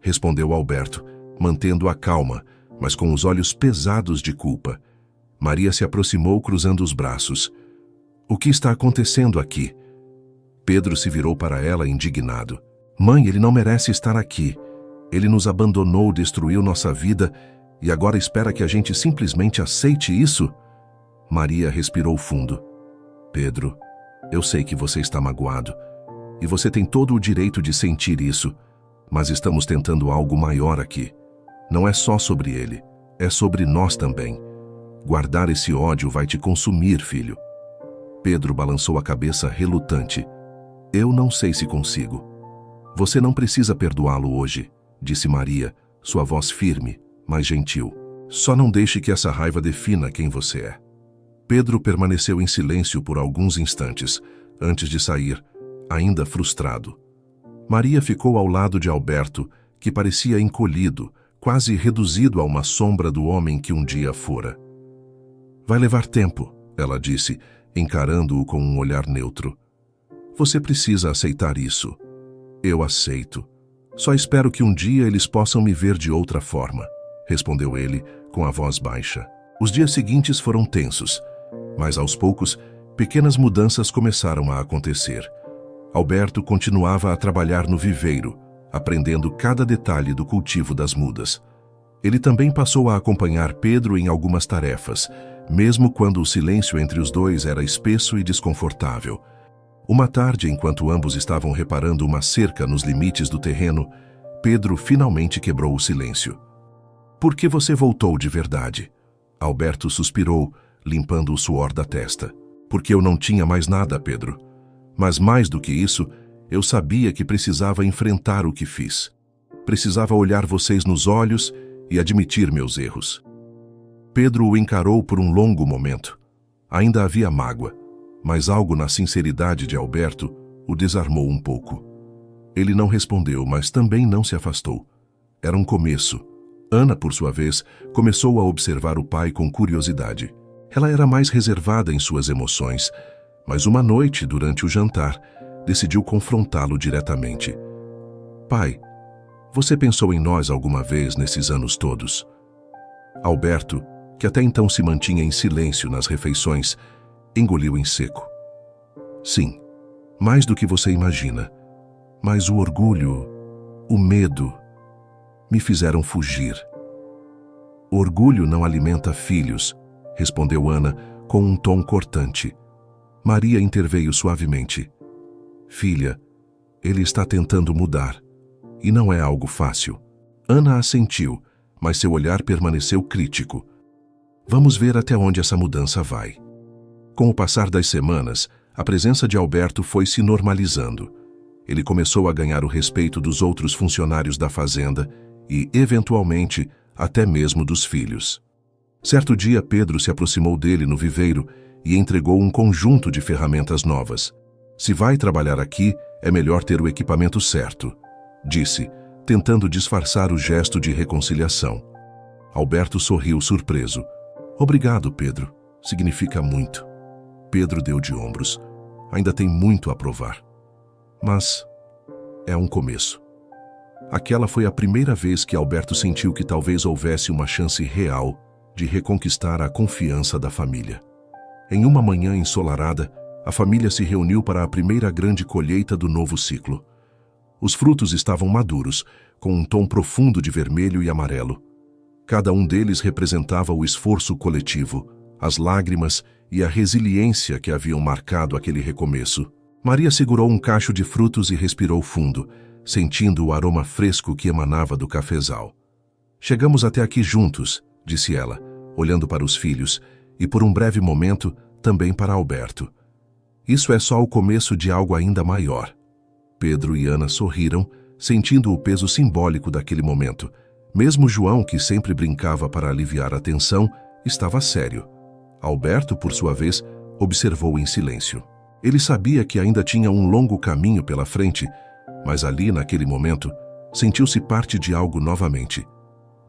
respondeu Alberto, mantendo a calma, mas com os olhos pesados de culpa. Maria se aproximou cruzando os braços. O que está acontecendo aqui? Pedro se virou para ela indignado. Mãe, ele não merece estar aqui. Ele nos abandonou, destruiu nossa vida e agora espera que a gente simplesmente aceite isso? Maria respirou fundo. Pedro, eu sei que você está magoado e você tem todo o direito de sentir isso, mas estamos tentando algo maior aqui. Não é só sobre ele, é sobre nós também. Guardar esse ódio vai te consumir, filho. Pedro balançou a cabeça relutante. Eu não sei se consigo. Você não precisa perdoá-lo hoje, disse Maria, sua voz firme, mas gentil. Só não deixe que essa raiva defina quem você é. Pedro permaneceu em silêncio por alguns instantes, antes de sair, ainda frustrado. Maria ficou ao lado de Alberto, que parecia encolhido, quase reduzido a uma sombra do homem que um dia fora. Vai levar tempo, ela disse, encarando-o com um olhar neutro. Você precisa aceitar isso. Eu aceito. Só espero que um dia eles possam me ver de outra forma, respondeu ele, com a voz baixa. Os dias seguintes foram tensos, mas aos poucos, pequenas mudanças começaram a acontecer. Alberto continuava a trabalhar no viveiro, aprendendo cada detalhe do cultivo das mudas. Ele também passou a acompanhar Pedro em algumas tarefas, mesmo quando o silêncio entre os dois era espesso e desconfortável. Uma tarde, enquanto ambos estavam reparando uma cerca nos limites do terreno, Pedro finalmente quebrou o silêncio. Por que você voltou de verdade? Alberto suspirou, limpando o suor da testa. Porque eu não tinha mais nada, Pedro. Mas mais do que isso, eu sabia que precisava enfrentar o que fiz. Precisava olhar vocês nos olhos e admitir meus erros. Pedro o encarou por um longo momento. Ainda havia mágoa, mas algo na sinceridade de Alberto o desarmou um pouco. Ele não respondeu, mas também não se afastou. Era um começo. Ana, por sua vez, começou a observar o pai com curiosidade. Ela era mais reservada em suas emoções, mas uma noite, durante o jantar, decidiu confrontá-lo diretamente. Pai, você pensou em nós alguma vez nesses anos todos? Alberto, que até então se mantinha em silêncio nas refeições, engoliu em seco. Sim, mais do que você imagina. Mas o orgulho, o medo, me fizeram fugir. O orgulho não alimenta filhos, respondeu Ana com um tom cortante. Maria interveio suavemente. Filha, ele está tentando mudar, e não é algo fácil. Ana assentiu, mas seu olhar permaneceu crítico. Vamos ver até onde essa mudança vai. Com o passar das semanas, a presença de Alberto foi se normalizando. Ele começou a ganhar o respeito dos outros funcionários da fazenda e, eventualmente, até mesmo dos filhos. Certo dia, Pedro se aproximou dele no viveiro e entregou um conjunto de ferramentas novas. Se vai trabalhar aqui, é melhor ter o equipamento certo, disse, tentando disfarçar o gesto de reconciliação. Alberto sorriu surpreso. Obrigado, Pedro. Significa muito. Pedro deu de ombros. Ainda tem muito a provar. Mas é um começo. Aquela foi a primeira vez que Alberto sentiu que talvez houvesse uma chance real de reconquistar a confiança da família. Em uma manhã ensolarada, a família se reuniu para a primeira grande colheita do novo ciclo. Os frutos estavam maduros, com um tom profundo de vermelho e amarelo. Cada um deles representava o esforço coletivo, as lágrimas e a resiliência que haviam marcado aquele recomeço. Maria segurou um cacho de frutos e respirou fundo, sentindo o aroma fresco que emanava do cafezal. Chegamos até aqui juntos, disse ela, olhando para os filhos, e por um breve momento também para Alberto. Isso é só o começo de algo ainda maior. Pedro e Ana sorriram, sentindo o peso simbólico daquele momento. Mesmo João, que sempre brincava para aliviar a tensão, estava sério. Alberto, por sua vez, observou em silêncio. Ele sabia que ainda tinha um longo caminho pela frente, mas ali, naquele momento, sentiu-se parte de algo novamente.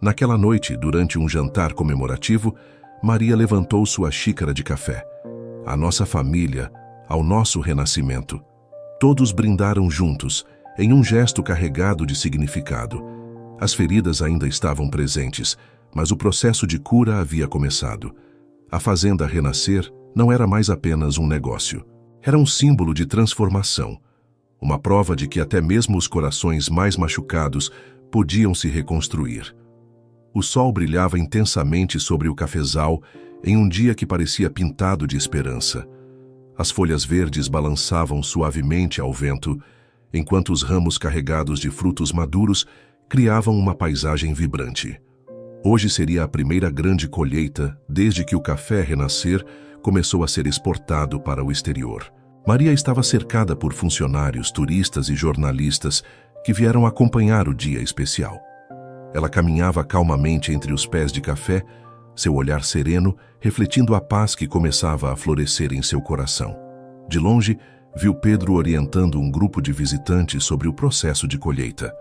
Naquela noite, durante um jantar comemorativo, Maria levantou sua xícara de café. A nossa família, ao nosso renascimento. Todos brindaram juntos, em um gesto carregado de significado. As feridas ainda estavam presentes, mas o processo de cura havia começado. A fazenda renascer não era mais apenas um negócio. Era um símbolo de transformação. Uma prova de que até mesmo os corações mais machucados podiam se reconstruir. O sol brilhava intensamente sobre o cafezal em um dia que parecia pintado de esperança. As folhas verdes balançavam suavemente ao vento, enquanto os ramos carregados de frutos maduros criavam uma paisagem vibrante. Hoje seria a primeira grande colheita desde que o café renascer começou a ser exportado para o exterior. Maria estava cercada por funcionários, turistas e jornalistas que vieram acompanhar o dia especial. Ela caminhava calmamente entre os pés de café, seu olhar sereno, refletindo a paz que começava a florescer em seu coração. De longe, viu Pedro orientando um grupo de visitantes sobre o processo de colheita.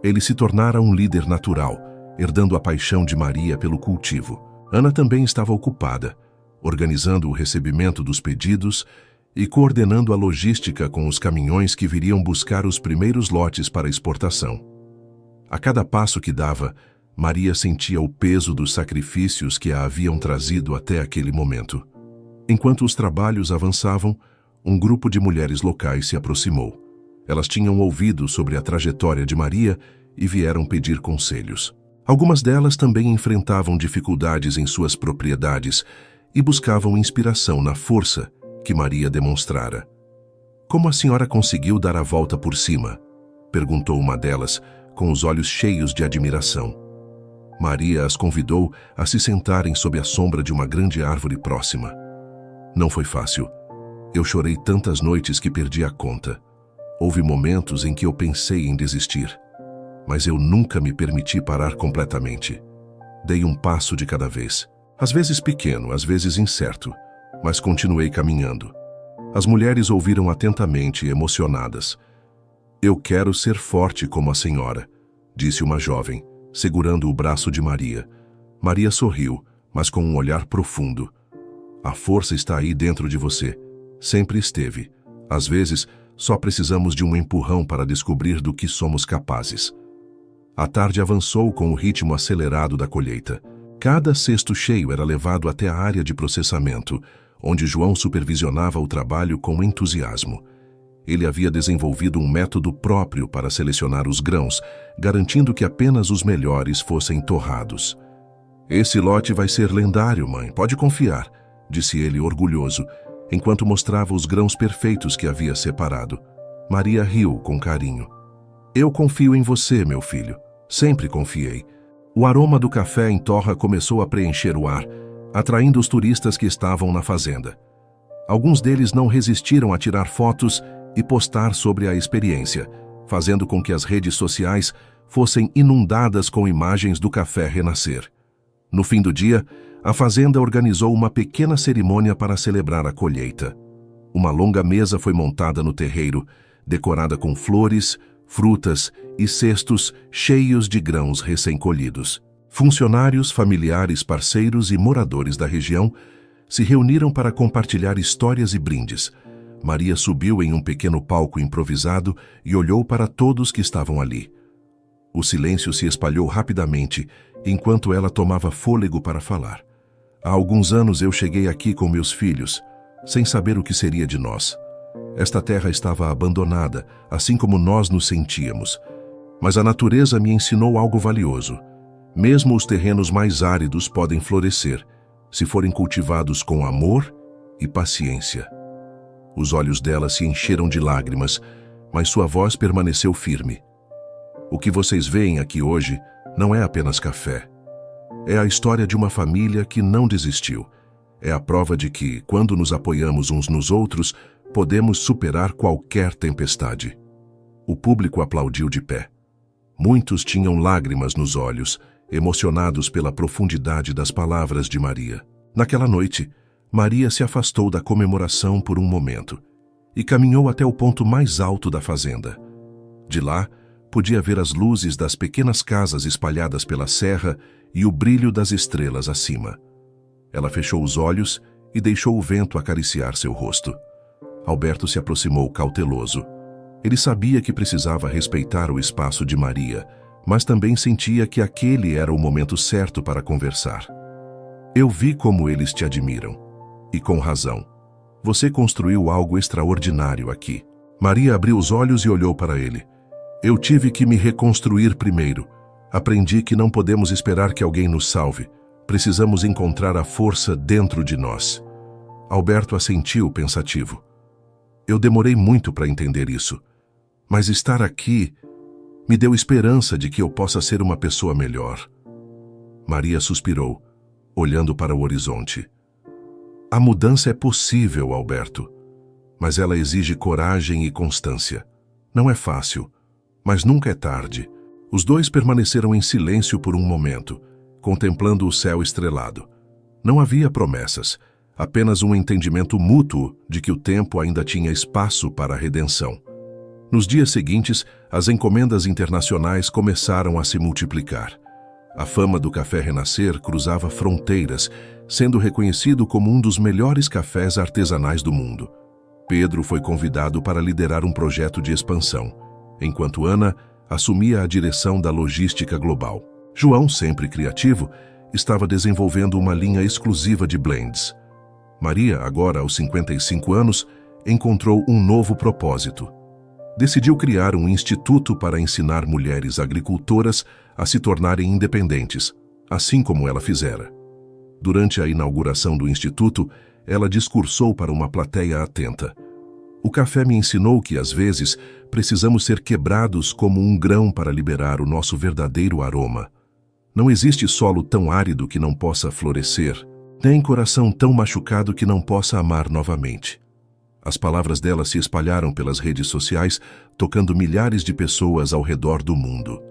Ele se tornara um líder natural, herdando a paixão de Maria pelo cultivo. Ana também estava ocupada, organizando o recebimento dos pedidos e coordenando a logística com os caminhões que viriam buscar os primeiros lotes para exportação. A cada passo que dava, Maria sentia o peso dos sacrifícios que a haviam trazido até aquele momento. Enquanto os trabalhos avançavam, um grupo de mulheres locais se aproximou. Elas tinham ouvido sobre a trajetória de Maria e vieram pedir conselhos. Algumas delas também enfrentavam dificuldades em suas propriedades e buscavam inspiração na força que Maria demonstrara. "Como a senhora conseguiu dar a volta por cima?" perguntou uma delas, com os olhos cheios de admiração. Maria as convidou a se sentarem sob a sombra de uma grande árvore próxima. "Não foi fácil. Eu chorei tantas noites que perdi a conta. Houve momentos em que eu pensei em desistir, mas eu nunca me permiti parar completamente. Dei um passo de cada vez, às vezes pequeno, às vezes incerto, mas continuei caminhando." As mulheres ouviram atentamente, emocionadas. "Eu quero ser forte como a senhora", disse uma jovem, segurando o braço de Maria. Maria sorriu, mas com um olhar profundo. "A força está aí dentro de você. Sempre esteve. Às vezes, só precisamos de um empurrão para descobrir do que somos capazes." A tarde avançou com o ritmo acelerado da colheita. Cada cesto cheio era levado até a área de processamento, onde João supervisionava o trabalho com entusiasmo. Ele havia desenvolvido um método próprio para selecionar os grãos, garantindo que apenas os melhores fossem torrados. "Esse lote vai ser lendário, mãe, pode confiar", disse ele orgulhoso, enquanto mostrava os grãos perfeitos que havia separado. Maria riu com carinho. "Eu confio em você, meu filho. Sempre confiei." O aroma do café em torra começou a preencher o ar, atraindo os turistas que estavam na fazenda. Alguns deles não resistiram a tirar fotos e postar sobre a experiência, fazendo com que as redes sociais fossem inundadas com imagens do café renascer. No fim do dia, a fazenda organizou uma pequena cerimônia para celebrar a colheita. Uma longa mesa foi montada no terreiro, decorada com flores, frutas e cestos cheios de grãos recém-colhidos. Funcionários, familiares, parceiros e moradores da região se reuniram para compartilhar histórias e brindes. Maria subiu em um pequeno palco improvisado e olhou para todos que estavam ali. O silêncio se espalhou rapidamente enquanto ela tomava fôlego para falar. "Há alguns anos eu cheguei aqui com meus filhos, sem saber o que seria de nós. Esta terra estava abandonada, assim como nós nos sentíamos. Mas a natureza me ensinou algo valioso. Mesmo os terrenos mais áridos podem florescer, se forem cultivados com amor e paciência." Os olhos dela se encheram de lágrimas, mas sua voz permaneceu firme. "O que vocês veem aqui hoje não é apenas café. É a história de uma família que não desistiu. É a prova de que, quando nos apoiamos uns nos outros, podemos superar qualquer tempestade." O público aplaudiu de pé. Muitos tinham lágrimas nos olhos, emocionados pela profundidade das palavras de Maria. Naquela noite, Maria se afastou da comemoração por um momento e caminhou até o ponto mais alto da fazenda. De lá, podia ver as luzes das pequenas casas espalhadas pela serra e o brilho das estrelas acima. Ela fechou os olhos e deixou o vento acariciar seu rosto. Alberto se aproximou cauteloso. Ele sabia que precisava respeitar o espaço de Maria, mas também sentia que aquele era o momento certo para conversar. "Eu vi como eles te admiram. E com razão. Você construiu algo extraordinário aqui." Maria abriu os olhos e olhou para ele. "Eu tive que me reconstruir primeiro. Aprendi que não podemos esperar que alguém nos salve. Precisamos encontrar a força dentro de nós." Alberto assentiu pensativo. "Eu demorei muito para entender isso. Mas estar aqui me deu esperança de que eu possa ser uma pessoa melhor." Maria suspirou, olhando para o horizonte. "A mudança é possível, Alberto, mas ela exige coragem e constância. Não é fácil, mas nunca é tarde. Os dois permaneceram em silêncio por um momento, contemplando o céu estrelado. Não havia promessas, apenas um entendimento mútuo de que o tempo ainda tinha espaço para a redenção. Nos dias seguintes, as encomendas internacionais começaram a se multiplicar. A fama do Café Renascer cruzava fronteiras, sendo reconhecido como um dos melhores cafés artesanais do mundo. Pedro foi convidado para liderar um projeto de expansão, enquanto Ana assumia a direção da logística global. João, sempre criativo, estava desenvolvendo uma linha exclusiva de blends. Maria, agora aos 55 anos, encontrou um novo propósito. Decidiu criar um instituto para ensinar mulheres agricultoras a se tornarem independentes, assim como ela fizera. Durante a inauguração do instituto, ela discursou para uma plateia atenta. O café me ensinou que, às vezes, precisamos ser quebrados como um grão para liberar o nosso verdadeiro aroma. Não existe solo tão árido que não possa florescer, nem coração tão machucado que não possa amar novamente. As palavras dela se espalharam pelas redes sociais, tocando milhares de pessoas ao redor do mundo.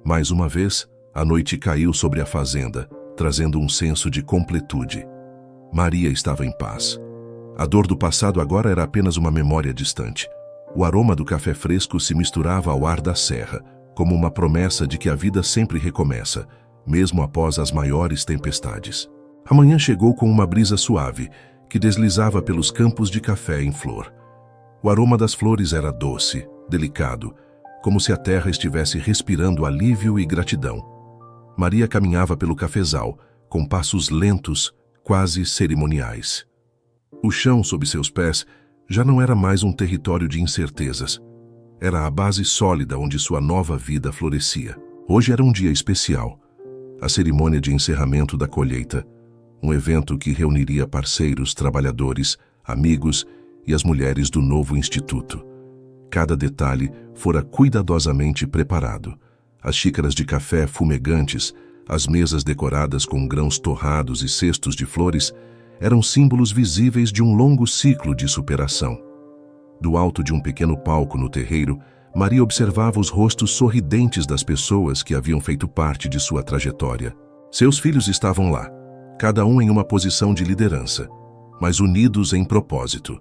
Mais uma vez, a noite caiu sobre a fazenda, trazendo um senso de completude. Maria estava em paz. A dor do passado agora era apenas uma memória distante. O aroma do café fresco se misturava ao ar da serra, como uma promessa de que a vida sempre recomeça, mesmo após as maiores tempestades. A manhã chegou com uma brisa suave, que deslizava pelos campos de café em flor. O aroma das flores era doce, delicado, como se a terra estivesse respirando alívio e gratidão. Maria caminhava pelo cafezal, com passos lentos, quase cerimoniais. O chão sob seus pés já não era mais um território de incertezas. Era a base sólida onde sua nova vida florescia. Hoje era um dia especial. A cerimônia de encerramento da colheita, um evento que reuniria parceiros, trabalhadores, amigos e as mulheres do novo instituto. Cada detalhe fora cuidadosamente preparado. As xícaras de café fumegantes, as mesas decoradas com grãos torrados e cestos de flores eram símbolos visíveis de um longo ciclo de superação. Do alto de um pequeno palco no terreiro, Maria observava os rostos sorridentes das pessoas que haviam feito parte de sua trajetória. Seus filhos estavam lá, cada um em uma posição de liderança, mas unidos em propósito.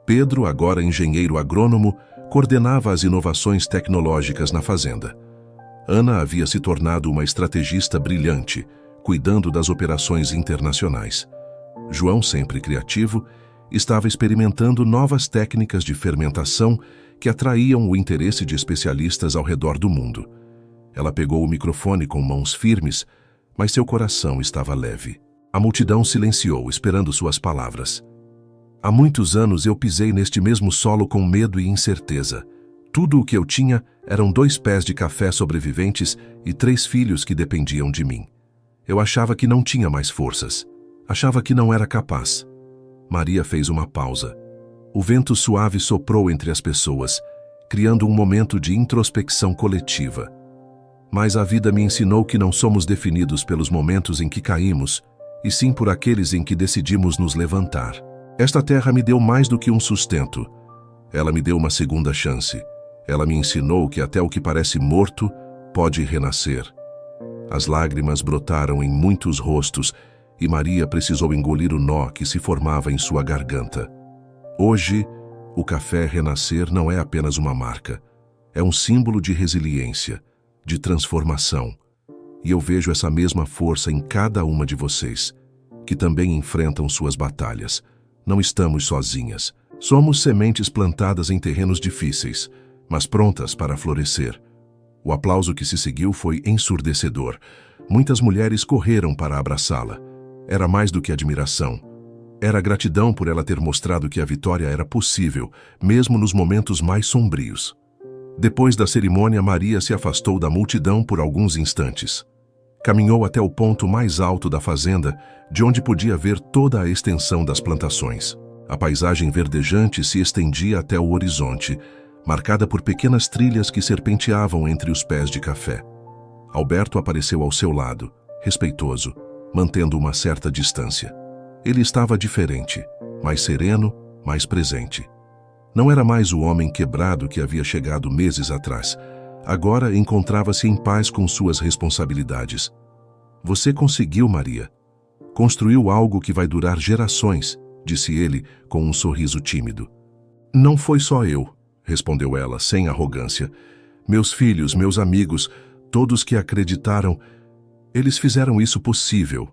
Pedro, agora engenheiro agrônomo, coordenava as inovações tecnológicas na fazenda. Ana havia se tornado uma estrategista brilhante, cuidando das operações internacionais. João, sempre criativo, estava experimentando novas técnicas de fermentação que atraíam o interesse de especialistas ao redor do mundo. Ela pegou o microfone com mãos firmes, mas seu coração estava leve. A multidão silenciou, esperando suas palavras. Há muitos anos eu pisei neste mesmo solo com medo e incerteza. Tudo o que eu tinha eram 2 pés de café sobreviventes e 3 filhos que dependiam de mim. Eu achava que não tinha mais forças. Achava que não era capaz. Maria fez uma pausa. O vento suave soprou entre as pessoas, criando um momento de introspecção coletiva. Mas a vida me ensinou que não somos definidos pelos momentos em que caímos, e sim por aqueles em que decidimos nos levantar. Esta terra me deu mais do que um sustento. Ela me deu uma segunda chance. Ela me ensinou que até o que parece morto pode renascer. As lágrimas brotaram em muitos rostos e Maria precisou engolir o nó que se formava em sua garganta. Hoje, o Café Renascer não é apenas uma marca. É um símbolo de resiliência, de transformação. E eu vejo essa mesma força em cada uma de vocês, que também enfrentam suas batalhas. Não estamos sozinhas. Somos sementes plantadas em terrenos difíceis, mas prontas para florescer. O aplauso que se seguiu foi ensurdecedor. Muitas mulheres correram para abraçá-la. Era mais do que admiração. Era gratidão por ela ter mostrado que a vitória era possível, mesmo nos momentos mais sombrios. Depois da cerimônia, Maria se afastou da multidão por alguns instantes. Caminhou até o ponto mais alto da fazenda, de onde podia ver toda a extensão das plantações. A paisagem verdejante se estendia até o horizonte, marcada por pequenas trilhas que serpenteavam entre os pés de café. Alberto apareceu ao seu lado, respeitoso, mantendo uma certa distância. Ele estava diferente, mais sereno, mais presente. Não era mais o homem quebrado que havia chegado meses atrás. agora encontrava-se em paz com suas responsabilidades. Você conseguiu, Maria. Construiu algo que vai durar gerações, disse ele com um sorriso tímido. Não foi só eu, respondeu ela sem arrogância. Meus filhos, meus amigos, todos que acreditaram, eles fizeram isso possível.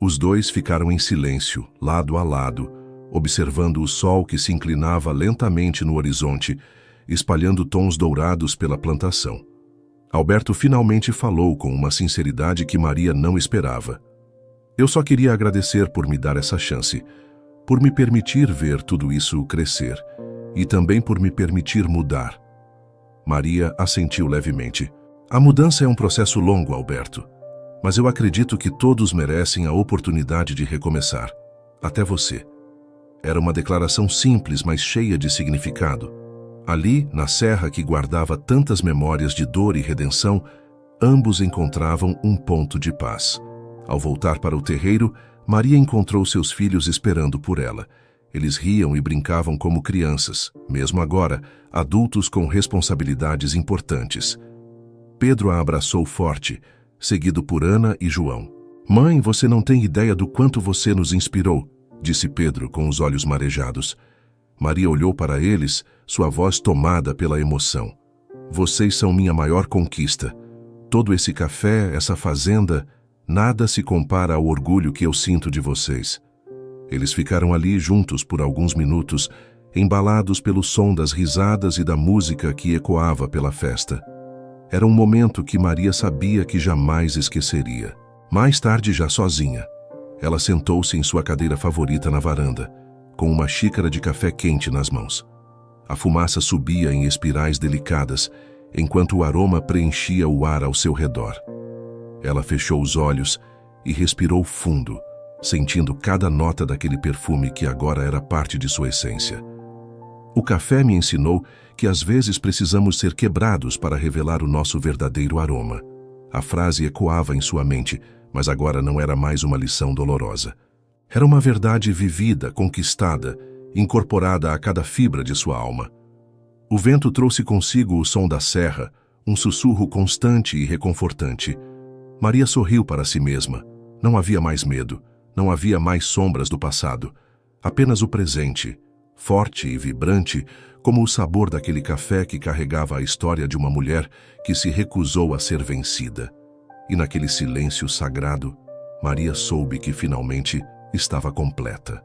Os dois ficaram em silêncio, lado a lado, observando o sol que se inclinava lentamente no horizonte, espalhando tons dourados pela plantação. Alberto finalmente falou com uma sinceridade que Maria não esperava. Eu só queria agradecer por me dar essa chance, por me permitir ver tudo isso crescer e também por me permitir mudar. Maria assentiu levemente. A mudança é um processo longo, Alberto, mas eu acredito que todos merecem a oportunidade de recomeçar. Até você. Era uma declaração simples, mas cheia de significado. Ali, na serra que guardava tantas memórias de dor e redenção, ambos encontravam um ponto de paz. Ao voltar para o terreiro, Maria encontrou seus filhos esperando por ela. Eles riam e brincavam como crianças, mesmo agora, adultos com responsabilidades importantes. Pedro a abraçou forte, seguido por Ana e João. Mãe, você não tem ideia do quanto você nos inspirou, disse Pedro com os olhos marejados. Maria olhou para eles, sua voz tomada pela emoção. Vocês são minha maior conquista. Todo esse café, essa fazenda, nada se compara ao orgulho que eu sinto de vocês. Eles ficaram ali juntos por alguns minutos, embalados pelo som das risadas e da música que ecoava pela festa. Era um momento que Maria sabia que jamais esqueceria. Mais tarde, já sozinha, ela sentou-se em sua cadeira favorita na varanda, com uma xícara de café quente nas mãos. A fumaça subia em espirais delicadas, enquanto o aroma preenchia o ar ao seu redor. Ela fechou os olhos e respirou fundo, sentindo cada nota daquele perfume que agora era parte de sua essência. O café me ensinou que às vezes precisamos ser quebrados para revelar o nosso verdadeiro aroma. A frase ecoava em sua mente, mas agora não era mais uma lição dolorosa. Era uma verdade vivida, conquistada, incorporada a cada fibra de sua alma. O vento trouxe consigo o som da serra, um sussurro constante e reconfortante. Maria sorriu para si mesma. Não havia mais medo, não havia mais sombras do passado. Apenas o presente, forte e vibrante, como o sabor daquele café que carregava a história de uma mulher que se recusou a ser vencida. E naquele silêncio sagrado, Maria soube que finalmente estava completa.